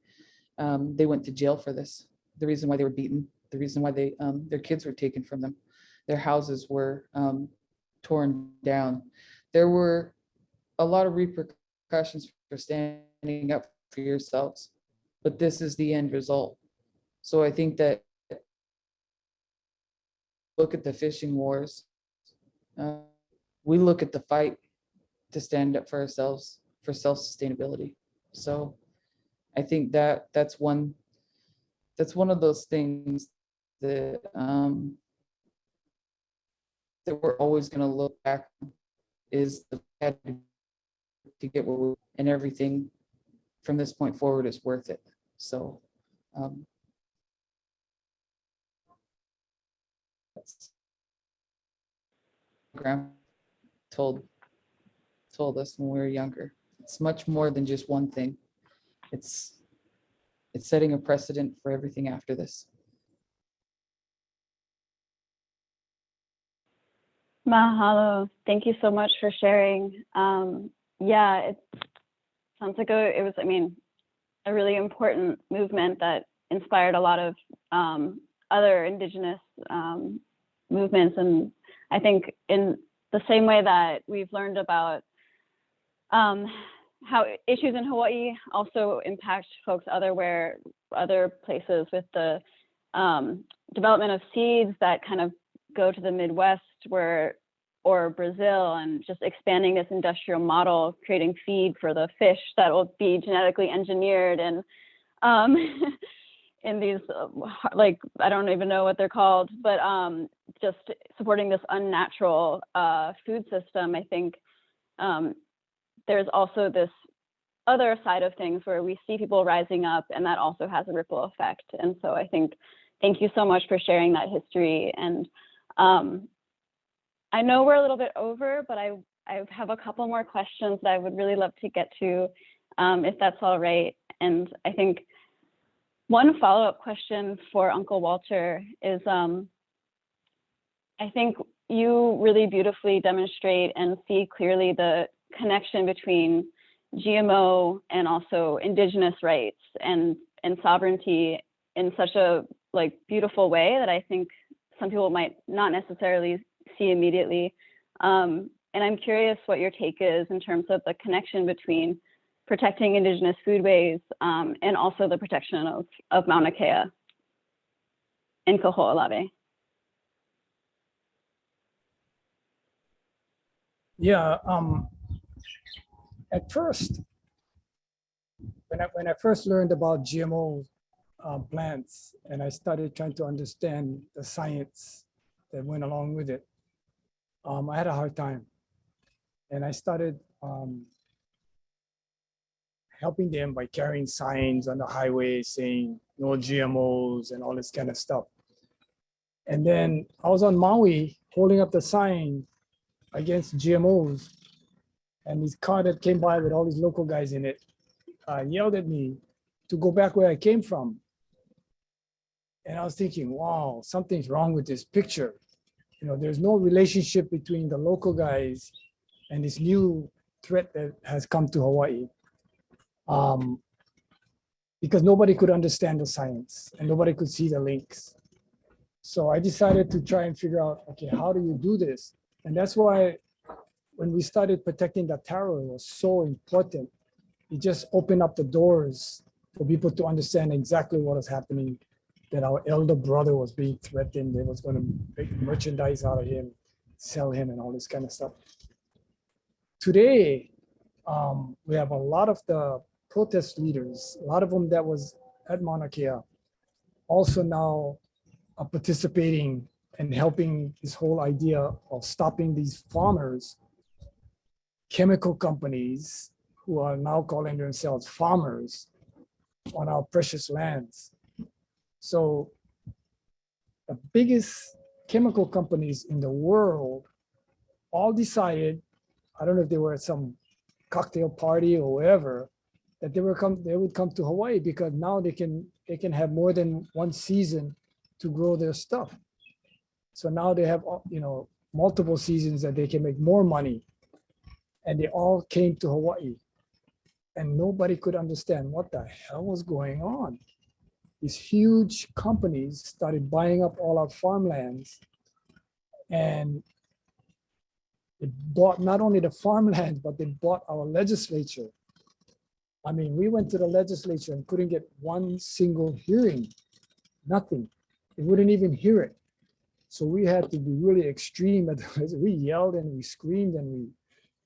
they went to jail for this, the reason why they were beaten, the reason why their kids were taken from them, their houses were torn down. There were a lot of repercussions for standing up for yourselves, but this is the end result. So I think that, look at the fishing wars, we look at the fight to stand up for ourselves, for self-sustainability. So I think that that's one of those things that that we're always going to look back on, is the to get where we're, and everything from this point forward is worth it. So grandpa told us when we were younger, it's much more than just one thing. It's setting a precedent for everything after this.
Mahalo. Thank you so much for sharing. Yeah, it sounds like it was, I mean, a really important movement that inspired a lot of other Indigenous movements. And I think in the same way that we've learned about how issues in Hawaii also impact folks other places, with the development of seeds that kind of go to the Midwest or Brazil, and just expanding this industrial model, creating feed for the fish that will be genetically engineered and in these, like, I don't even know what they're called, but just supporting this unnatural food system. I think there's also this other side of things where we see people rising up, and that also has a ripple effect. And so I think, thank you so much for sharing that history. And I know we're a little bit over, but I have a couple more questions that I would really love to get to. if that's all right. And I think one follow-up question for Uncle Walter is, I think you really beautifully demonstrate and see clearly the connection between GMO and also Indigenous rights and sovereignty in such a like beautiful way that I think some people might not necessarily see immediately. And I'm curious what your take is in terms of the connection between protecting Indigenous foodways and also the protection of Mauna Kea and Kaho'olawe.
Yeah, at first, when I first learned about GMO plants and I started trying to understand the science that went along with it, I had a hard time. And I started helping them by carrying signs on the highway saying no GMOs and all this kind of stuff. And then I was on Maui holding up the sign against GMOs, and this car that came by with all these local guys in it yelled at me to go back where I came from. And I was thinking, wow, something's wrong with this picture. You know, there's no relationship between the local guys and this new threat that has come to Hawaii. Because nobody could understand the science and nobody could see the links. So I decided to try and figure out, okay, how do you do this? And that's why when we started protecting the taro, it was so important. It just opened up the doors for people to understand exactly what was happening, that our elder brother was being threatened. They was going to make merchandise out of him, sell him and all this kind of stuff. Today, we have a lot of the protest leaders, a lot of them that was at Mauna Kea, also now are participating and helping this whole idea of stopping these farmers, chemical companies who are now calling themselves farmers on our precious lands. So the biggest chemical companies in the world all decided, I don't know if they were at some cocktail party or wherever, that they would come to Hawaii because now they can have more than one season to grow their stuff. So now they have, you know, multiple seasons that they can make more money. And they all came to Hawaii. And nobody could understand what the hell was going on. These huge companies started buying up all our farmlands, and they bought not only the farmland, but they bought our legislature. I mean, we went to the legislature and couldn't get one single hearing, nothing. They wouldn't even hear it. So we had to be really extreme. We yelled and we screamed and we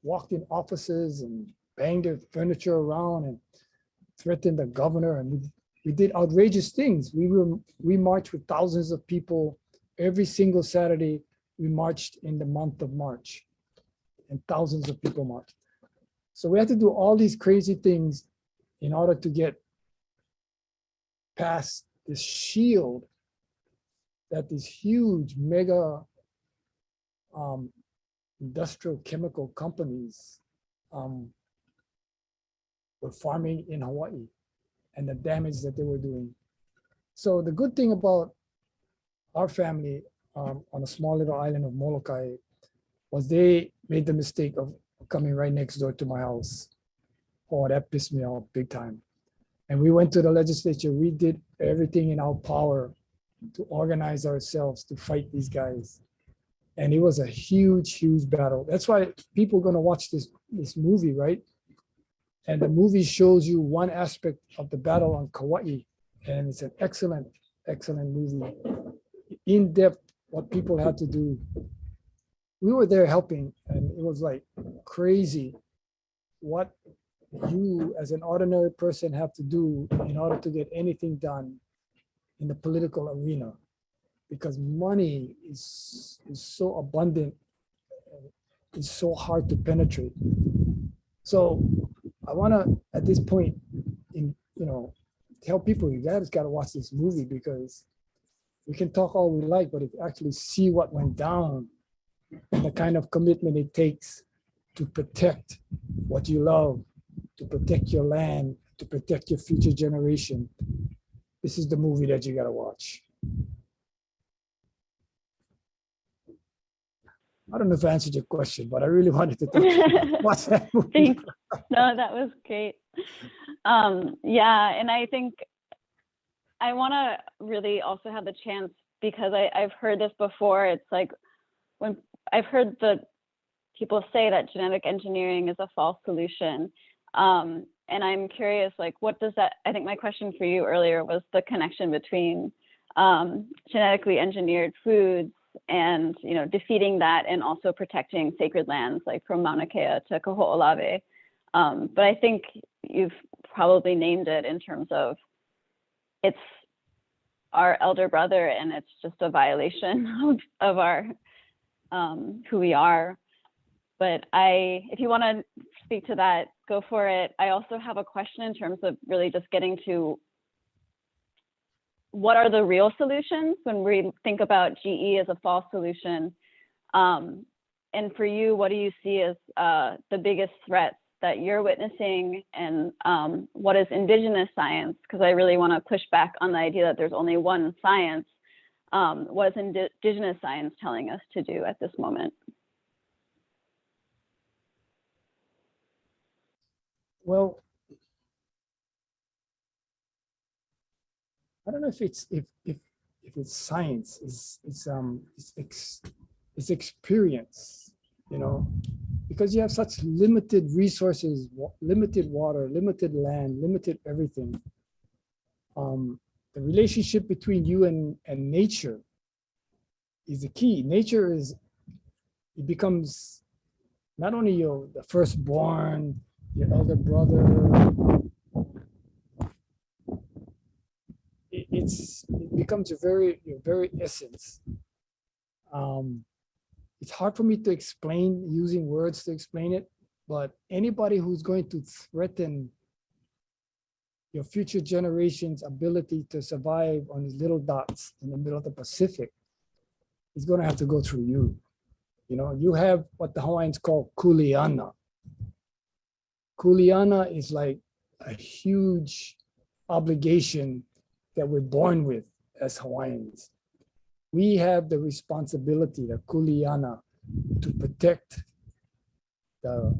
walked in offices and banged their furniture around and threatened the governor. And we did outrageous things. We marched with thousands of people every single Saturday. We marched in the month of March, and thousands of people marched. So we had to do all these crazy things in order to get past this shield that these huge mega industrial chemical companies were farming in Hawaii and the damage that they were doing. So the good thing about our family on a small little island of Molokai was they made the mistake of coming right next door to my house. Oh, that pissed me off big time. And we went to the legislature. We did everything in our power to organize ourselves to fight these guys. And it was a huge, huge battle. That's why people are going to watch this movie, right? And the movie shows you one aspect of the battle on Kauai. And it's an excellent, excellent movie. In depth, what people had to do. We were there helping, and it was like crazy what you as an ordinary person have to do in order to get anything done in the political arena, because money is so abundant, it's so hard to penetrate. So I want to, at this point, tell people, you guys got to watch this movie, because we can talk all we like, but if you actually see what went down and the kind of commitment it takes to protect what you love, to protect your land, to protect your future generation, this is the movie that you gotta watch. I don't know if I answered your question, but I really wanted to watch that movie.
Thanks. No, that was great. Yeah, and I think I want to really also have the chance, because I've heard this before. It's like when I've heard the people say that genetic engineering is a false solution. And I'm curious, like, what does that, I think my question for you earlier was the connection between genetically engineered foods and, you know, defeating that and also protecting sacred lands, like from Mauna Kea to Kaho'olawe. But I think you've probably named it in terms of it's our elder brother and it's just a violation of our who we are. But if you want to speak to that, go for it. I also have a question in terms of really just getting to what are the real solutions when we think about GE as a false solution. And for you, what do you see as the biggest threats that you're witnessing, and what is Indigenous science? Because I really want to push back on the idea that there's only one science. What is Indigenous science telling us to do at this moment?
Well, I don't know if it's science. It's experience, you know, because you have such limited resources, limited water, limited land, limited everything. The relationship between you and nature is the key. Nature it becomes not only the firstborn, your elder brother. It becomes your very essence. It's hard for me to explain using words to explain it, but anybody who's going to threaten your future generations' ability to survive on these little dots in the middle of the Pacific is going to have to go through you. You know, you have what the Hawaiians call kuleana. Kuleana is like a huge obligation that we're born with as Hawaiians. We have the responsibility, the kuleana, to protect the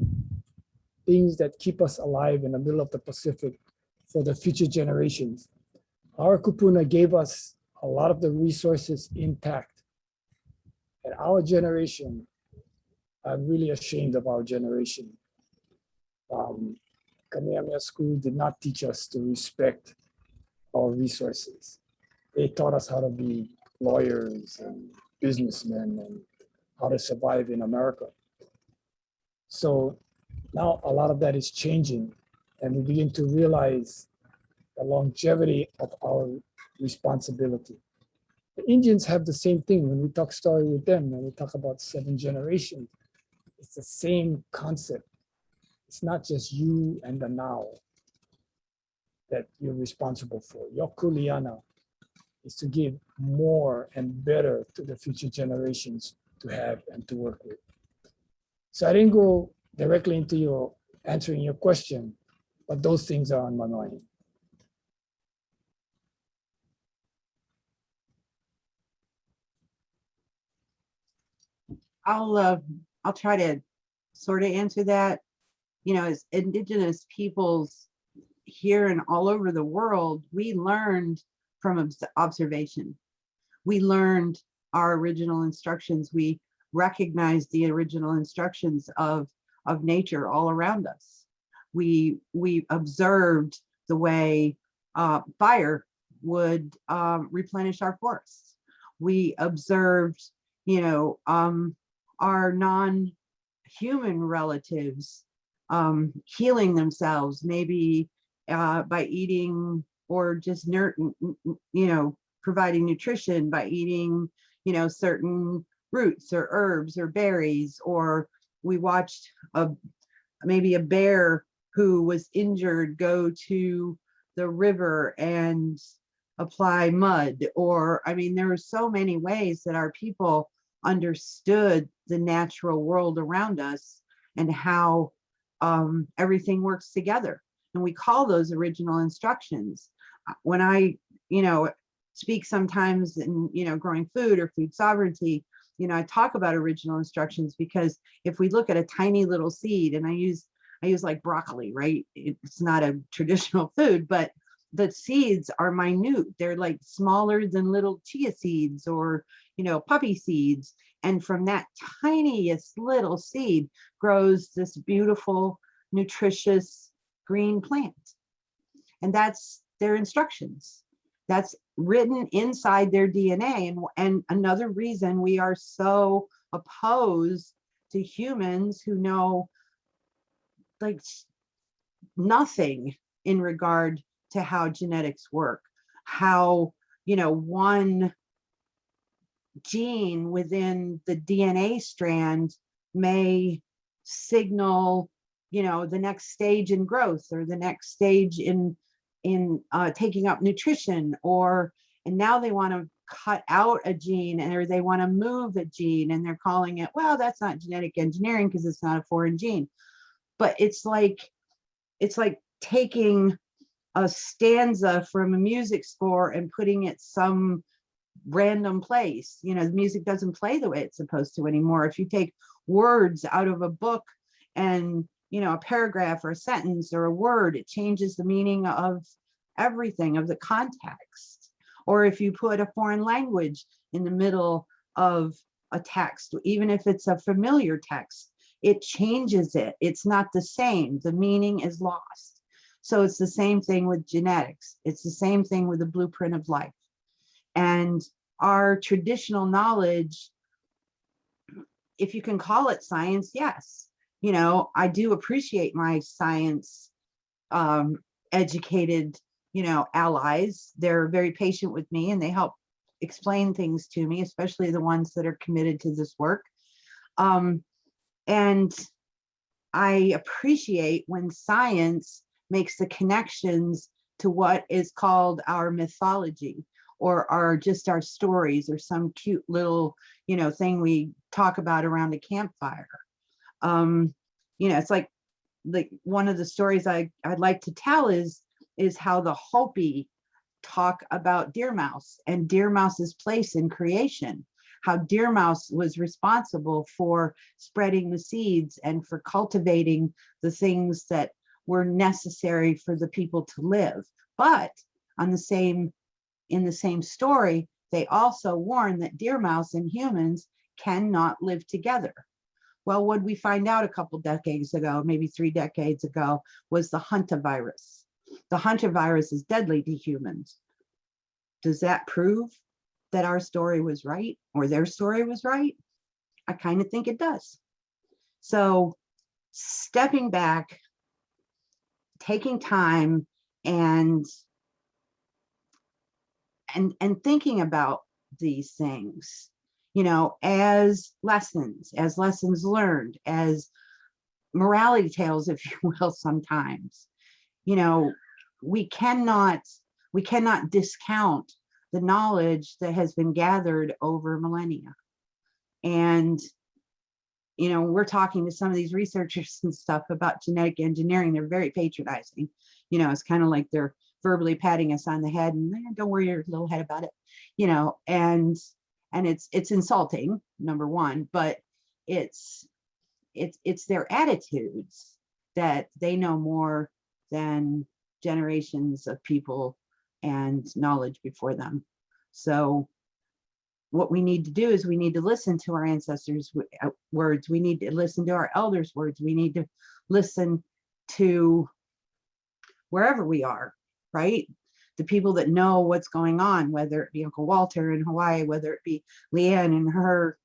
things that keep us alive in the middle of the Pacific for the future generations. Our kupuna gave us a lot of the resources intact. And our generation, I'm really ashamed of our generation. Kamehameha School did not teach us to respect our resources. They taught us how to be lawyers and businessmen and how to survive in America. So now a lot of that is changing, and we begin to realize the longevity of our responsibility. The Indians have the same thing. When we talk story with them, when we talk about 7 generations, it's the same concept. It's not just you and the now that you're responsible for. Your kuleana is to give more and better to the future generations to have and to work with. So I didn't go directly into your answering your question, but those things are on my mind.
I'll try to sort of answer that. You know, as Indigenous peoples here and all over the world, we learned from observation. We learned our original instructions. We recognized the original instructions of nature all around us. We observed the way fire would replenish our forests. We observed, you know, our non-human relatives healing themselves, maybe by eating or just providing nutrition by eating, you know, certain roots or herbs or berries. Or we watched maybe a bear who was injured go to the river and apply mud. Or, I mean, there are so many ways that our people understood the natural world around us and how everything works together. And we call those original instructions. When I, speak sometimes in, growing food or food sovereignty, I talk about original instructions, because if we look at a tiny little seed, and I use like broccoli, right? It's not a traditional food, but the seeds are minute. They're like smaller than little chia seeds or, poppy seeds. And from that tiniest little seed grows this beautiful, nutritious green plant. And that's their instructions. That's written inside their DNA. And another reason we are so opposed to humans who know like nothing in regard to how genetics work, how, one gene within the DNA strand may signal, the next stage in growth, or the next stage in taking up nutrition, and now they want to cut out a gene, or they want to move a gene, and they're calling it, well, that's not genetic engineering because it's not a foreign gene. But it's like taking a stanza from a music score and putting it some random place. The music doesn't play the way it's supposed to anymore. If you take words out of a book and, a paragraph or a sentence or a word, it changes the meaning of everything, of the context. Or if you put a foreign language in the middle of a text, even if it's a familiar text, it changes it. It's not the same. The meaning is lost. So it's the same thing with genetics. It's the same thing with the blueprint of life. And our traditional knowledge, if you can call it science, yes. I do appreciate my science educated, allies. They're very patient with me, and they help explain things to me, especially the ones that are committed to this work. And I appreciate when science makes the connections to what is called our mythology, or our stories, or some cute little, thing we talk about around a campfire. It's like one of the stories I'd like to tell is how the Hopi talk about deer mouse and deer mouse's place in creation, how deer mouse was responsible for spreading the seeds and for cultivating the things that were necessary for the people to live. But in the same story, they also warn that deer mouse and humans cannot live together. Well, what we find out a couple decades ago, maybe 3 decades ago, was the hantavirus. The hantavirus is deadly to humans. Does that prove that our story was right, or their story was right? I kind of think it does. So stepping back, taking time, and thinking about these things, as lessons learned, as morality tales, if you will, sometimes, we cannot discount the knowledge that has been gathered over millennia. And, we're talking to some of these researchers and stuff about genetic engineering. They're very patronizing. It's kind of like they're verbally patting us on the head and don't worry your little head about it, and it's insulting, number one, but it's their attitudes that they know more than generations of people and knowledge before them. So what we need to do is we need to listen to our ancestors' words. We need to listen to our elders' words. We need to listen to wherever we are, right? The people that know what's going on, whether it be Uncle Walter in Hawaii, whether it be Leanne and her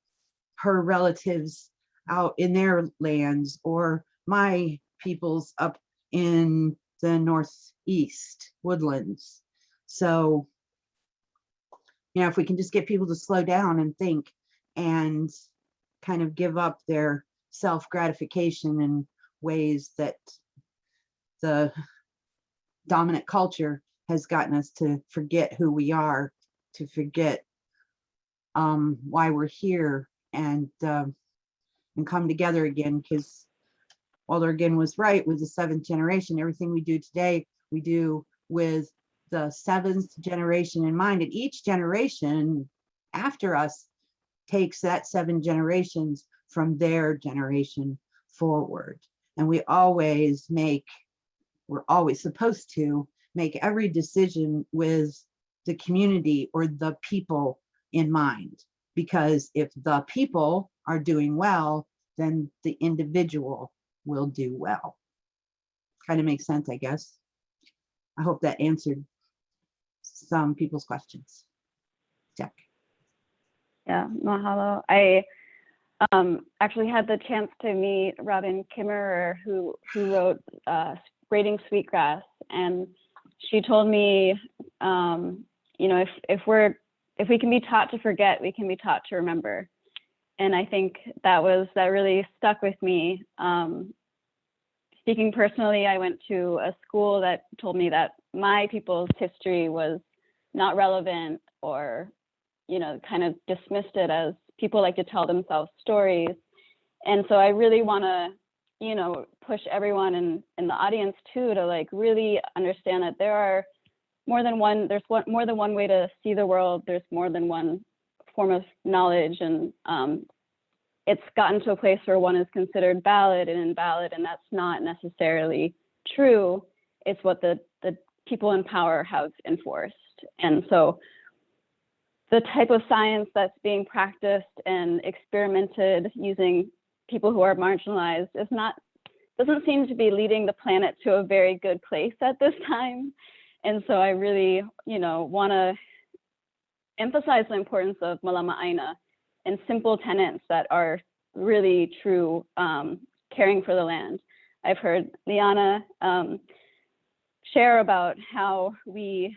relatives out in their lands, or my peoples up in the Northeast woodlands. So, if we can just get people to slow down and think and kind of give up their self-gratification in ways that the dominant culture has gotten us to forget who we are, to forget why we're here, and come together again, because Walter again was right with the 7th generation. Everything we do today, we do with the 7th generation in mind. And each generation after us takes that 7 generations from their generation forward. And we're always supposed to make every decision with the community or the people in mind. Because if the people are doing well, then the individual will do well. Kind of makes sense, I guess. I hope that answered some people's questions. Check.
Yeah, mahalo. I actually had the chance to meet Robin Kimmerer, who wrote Braiding Sweetgrass, and she told me, you know, if we can be taught to forget, we can be taught to remember. And I think that really stuck with me. Speaking personally, I went to a school that told me that my people's history was not relevant, or, you know, kind of dismissed it as people like to tell themselves stories. And so I really want to, you know, push everyone in the audience too to like really understand that there's more than one way to see the world. There's more than one form of knowledge, and it's gotten to a place where one is considered valid and invalid, and that's not necessarily true. It's what the people in power have enforced. And so the type of science that's being practiced and experimented using people who are marginalized doesn't seem to be leading the planet to a very good place at this time. And so I really, you know, want to emphasize the importance of Malama Aina and simple tenets that are really true, caring for the land. I've heard Liana share about how we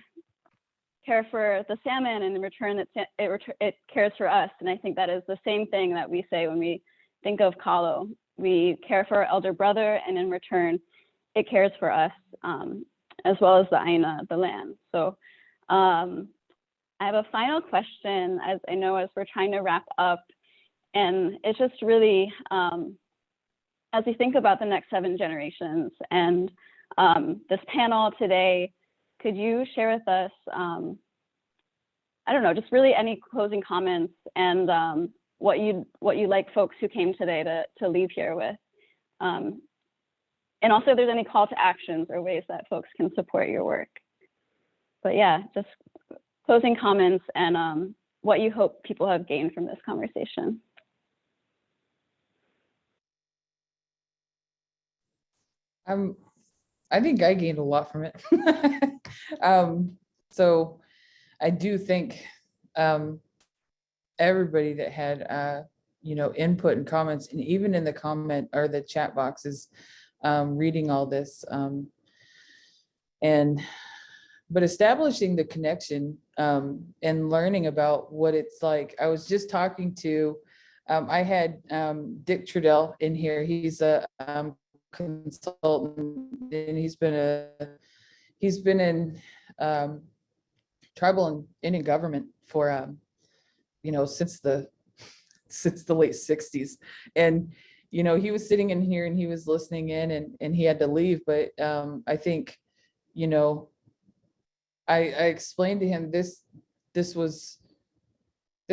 care for the salmon, and in return it cares for us. And I think that is the same thing that we say when we think of Kalo. We care for our elder brother, and in return it cares for us, as well as the Aina, the land. So I have a final question, as I know as we're trying to wrap up, and it's just really, as we think about the next 7 generations and this panel today, could you share with us, I don't know, just really any closing comments and what you'd like folks who came today to leave here with? And also if there's any call to actions or ways that folks can support your work. But yeah, just closing comments and what you hope people have gained from this conversation.
I think I gained a lot from it. So I do think everybody that had you know, input and comments, and even in the comment or the chat boxes, reading all this, but establishing the connection and learning about what it's like. I was just talking to, I had Dick Trudell in here. He's a consultant, and he's been in tribal and Indian government for you know, since the late 60s. And you know, he was sitting in here and he was listening in, and he had to leave, but I think, you know, I explained to him this was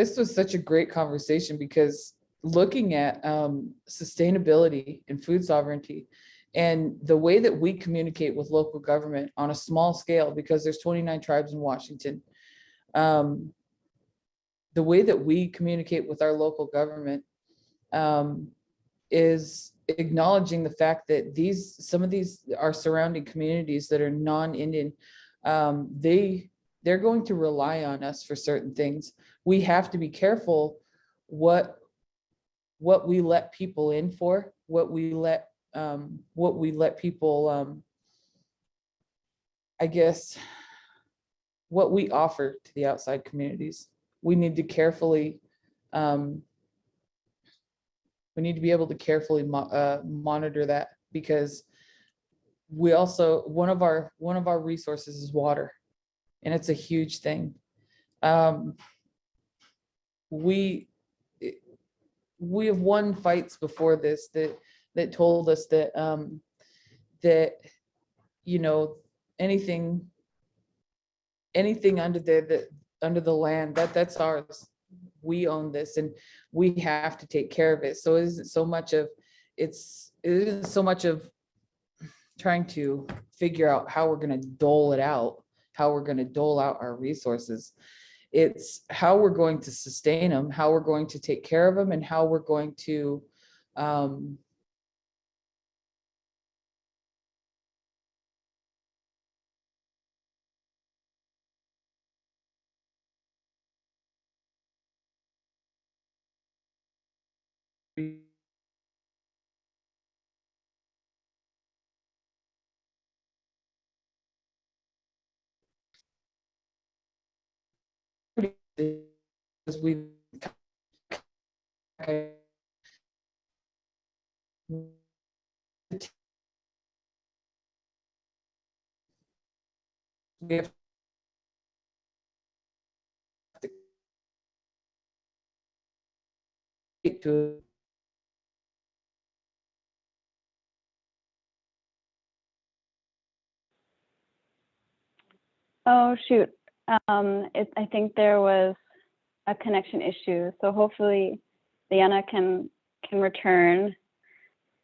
such a great conversation, because looking at sustainability and food sovereignty and the way that we communicate with local government on a small scale, because there's 29 tribes in Washington, the way that we communicate with our local government is acknowledging the fact that some of these are surrounding communities that are non-Indian. They're going to rely on us for certain things. We have to be careful what we let people in for, what we let people, I guess, what we offer to the outside communities. We need to carefully, we need to be able to carefully monitor that, because we also, one of our resources is water, and it's a huge thing. We have won fights before this that that told us that that, you know, anything under the land, that's ours. We own this and we have to take care of it. So it isn't so much of trying to figure out how we're going to dole it out, how we're going to dole out our resources. It's how we're going to sustain them, how we're going to take care of them, and how we're going to as we have to
Oh, shoot. I think there was a connection issue. So hopefully Leanna can return.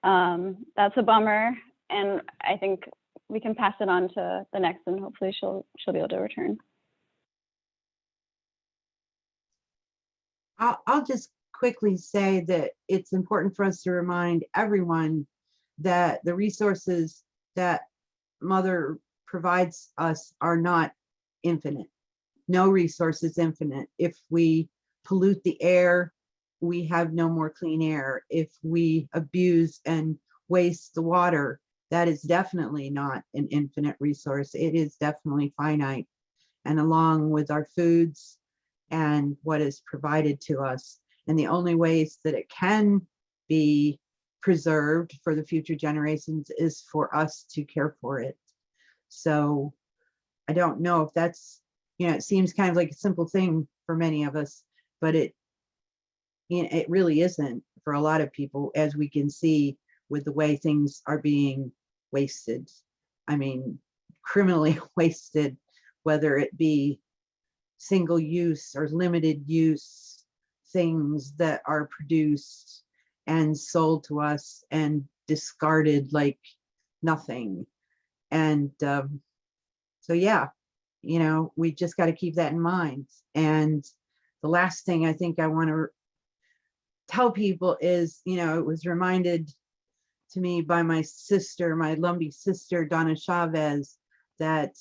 That's a bummer. And I think we can pass it on to the next and hopefully she'll be able to return.
I'll just quickly say that it's important for us to remind everyone that the resources that Mother provides us are not infinite. No resource is infinite. If we pollute the air, we have no more clean air. If we abuse and waste the water, that is definitely not an infinite resource. It is definitely finite. And along with our foods and what is provided to us, and the only ways that it can be preserved for the future generations is for us to care for it. So I don't know if that's, you know, it seems kind of like a simple thing for many of us, but it really isn't for a lot of people, as we can see with the way things are being wasted. I mean, criminally wasted, whether it be single use or limited use things that are produced and sold to us and discarded like nothing. And so, yeah, you know, we just got to keep that in mind. And the last thing I think I want to tell people is, you know, it was reminded to me by my sister, my Lumbee sister, Donna Chavez, that,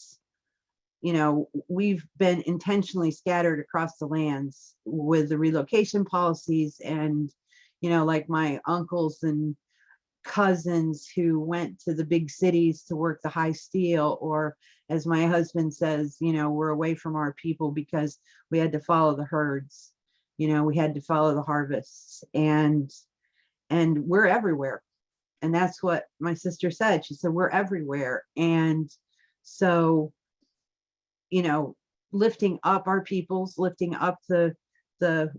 you know, we've been intentionally scattered across the lands with the relocation policies. And, you know, like my uncles and cousins who went to the big cities to work the high steel, or as my husband says, you know, we're away from our people because we had to follow the herds, you know, we had to follow the harvests, and we're everywhere. And that's what my sister said. She said, we're everywhere. And so, you know, lifting up our peoples, lifting up the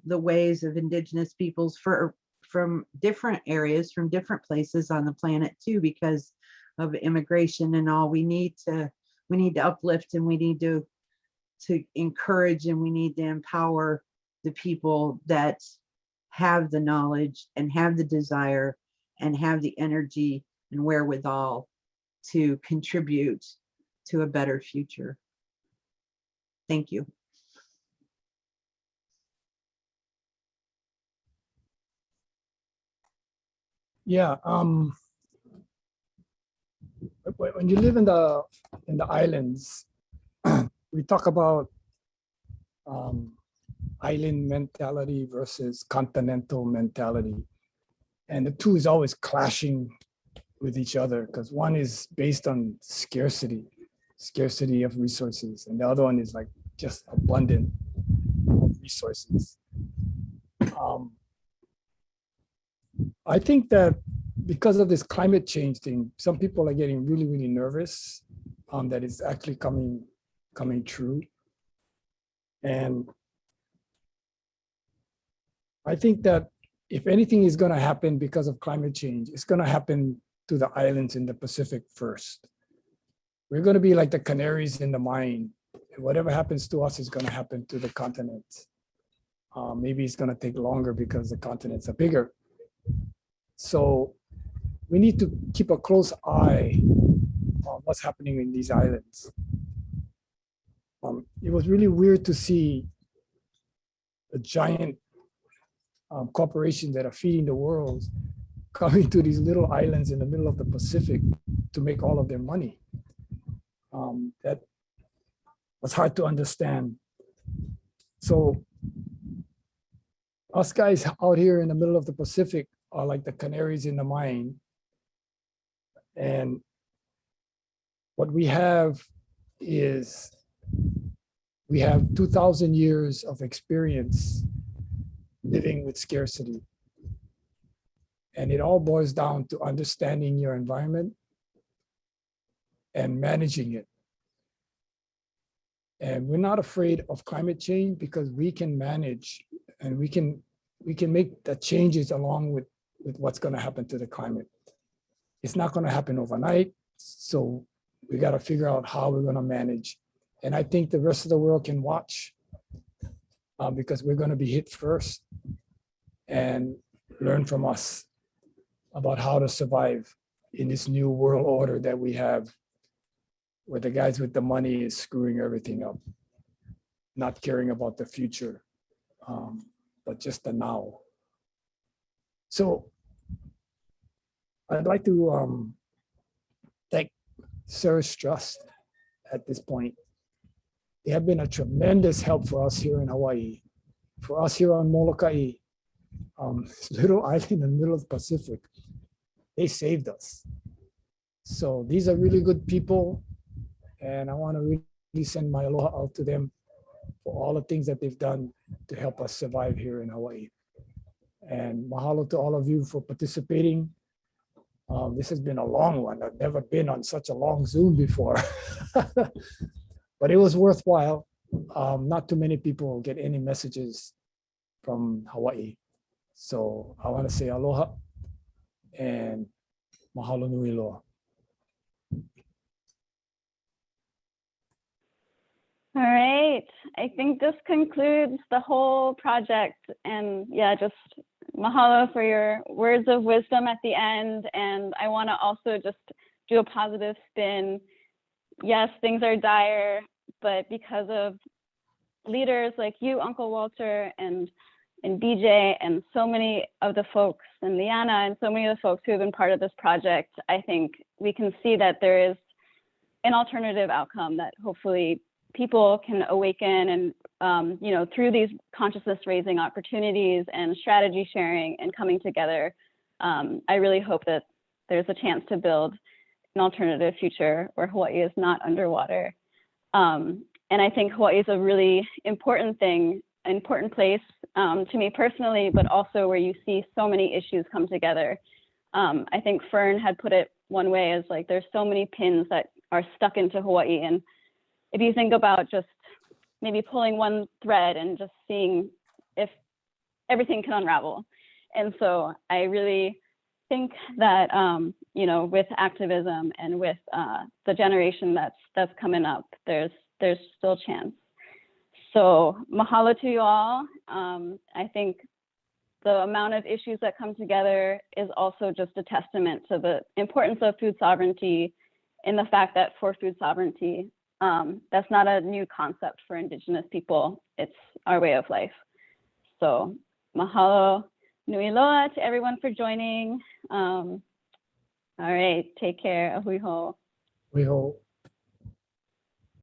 ways of Indigenous peoples from different areas, from different places on the planet too, because of immigration and all. We need to uplift, and we need to encourage, and we need to empower the people that have the knowledge and have the desire and have the energy and wherewithal to contribute to a better future. Thank you.
Yeah, when you live in the islands, we talk about island mentality versus continental mentality, and the two is always clashing with each other, because one is based on scarcity of resources, and the other one is like just abundant of resources. I think that because of this climate change thing, some people are getting really, really nervous that it's actually coming true. And I think that if anything is going to happen because of climate change, it's going to happen to the islands in the Pacific first. We're going to be like the canaries in the mine. Whatever happens to us is going to happen to the continents. Maybe it's going to take longer because the continents are bigger. So we need to keep a close eye on what's happening in these islands. It was really weird to see the giant corporations that are feeding the world coming to these little islands in the middle of the Pacific to make all of their money. That was hard to understand. So us guys out here in the middle of the Pacific are like the canaries in the mine. And what we have is, we have 2,000 years of experience living with scarcity. And it all boils down to understanding your environment and managing it. And we're not afraid of climate change because we can manage and we can make the changes along with what's going to happen to the climate. It's not going to happen overnight. So we got to figure out how we're going to manage. And I think the rest of the world can watch because we're going to be hit first and learn from us about how to survive in this new world order that we have, where the guys with the money is screwing everything up, not caring about the future, but just the now. So I'd like to thank Sarah's Trust at this point. They have been a tremendous help for us here in Hawaii, for us here on Molokai, this little island in the middle of the Pacific. They saved us. So these are really good people. And I want to really send my aloha out to them for all the things that they've done to help us survive here in Hawaii. And mahalo to all of you for participating. This has been a long one. I've never been on such a long Zoom before, but it was worthwhile. Not too many people get any messages from Hawaii. So I want to say aloha and mahalo nui loa.
All right, I think this concludes the whole project. And yeah, just mahalo for your words of wisdom at the end. And I want to also just do a positive spin. Yes, things are dire, but because of leaders like you, Uncle Walter, and BJ, and so many of the folks, and Liana, and so many of the folks who have been part of this project, I think we can see that there is an alternative outcome that hopefully people can awaken and, through these consciousness raising opportunities and strategy sharing and coming together, I really hope that there's a chance to build an alternative future where Hawaii is not underwater. And I think Hawaii is a really important place to me personally, but also where you see so many issues come together. I think Fern had put it one way as like, there's so many pins that are stuck into Hawaii. And if you think about just maybe pulling one thread and just seeing if everything can unravel. And so I really think that, with activism and with the generation that's coming up, there's still chance. So mahalo to you all. I think the amount of issues that come together is also just a testament to the importance of food sovereignty and the fact that for food sovereignty, that's not a new concept for Indigenous people. It's our way of life. So mahalo nui loa to everyone for joining. All right, take care. Ahui ho.
We hope.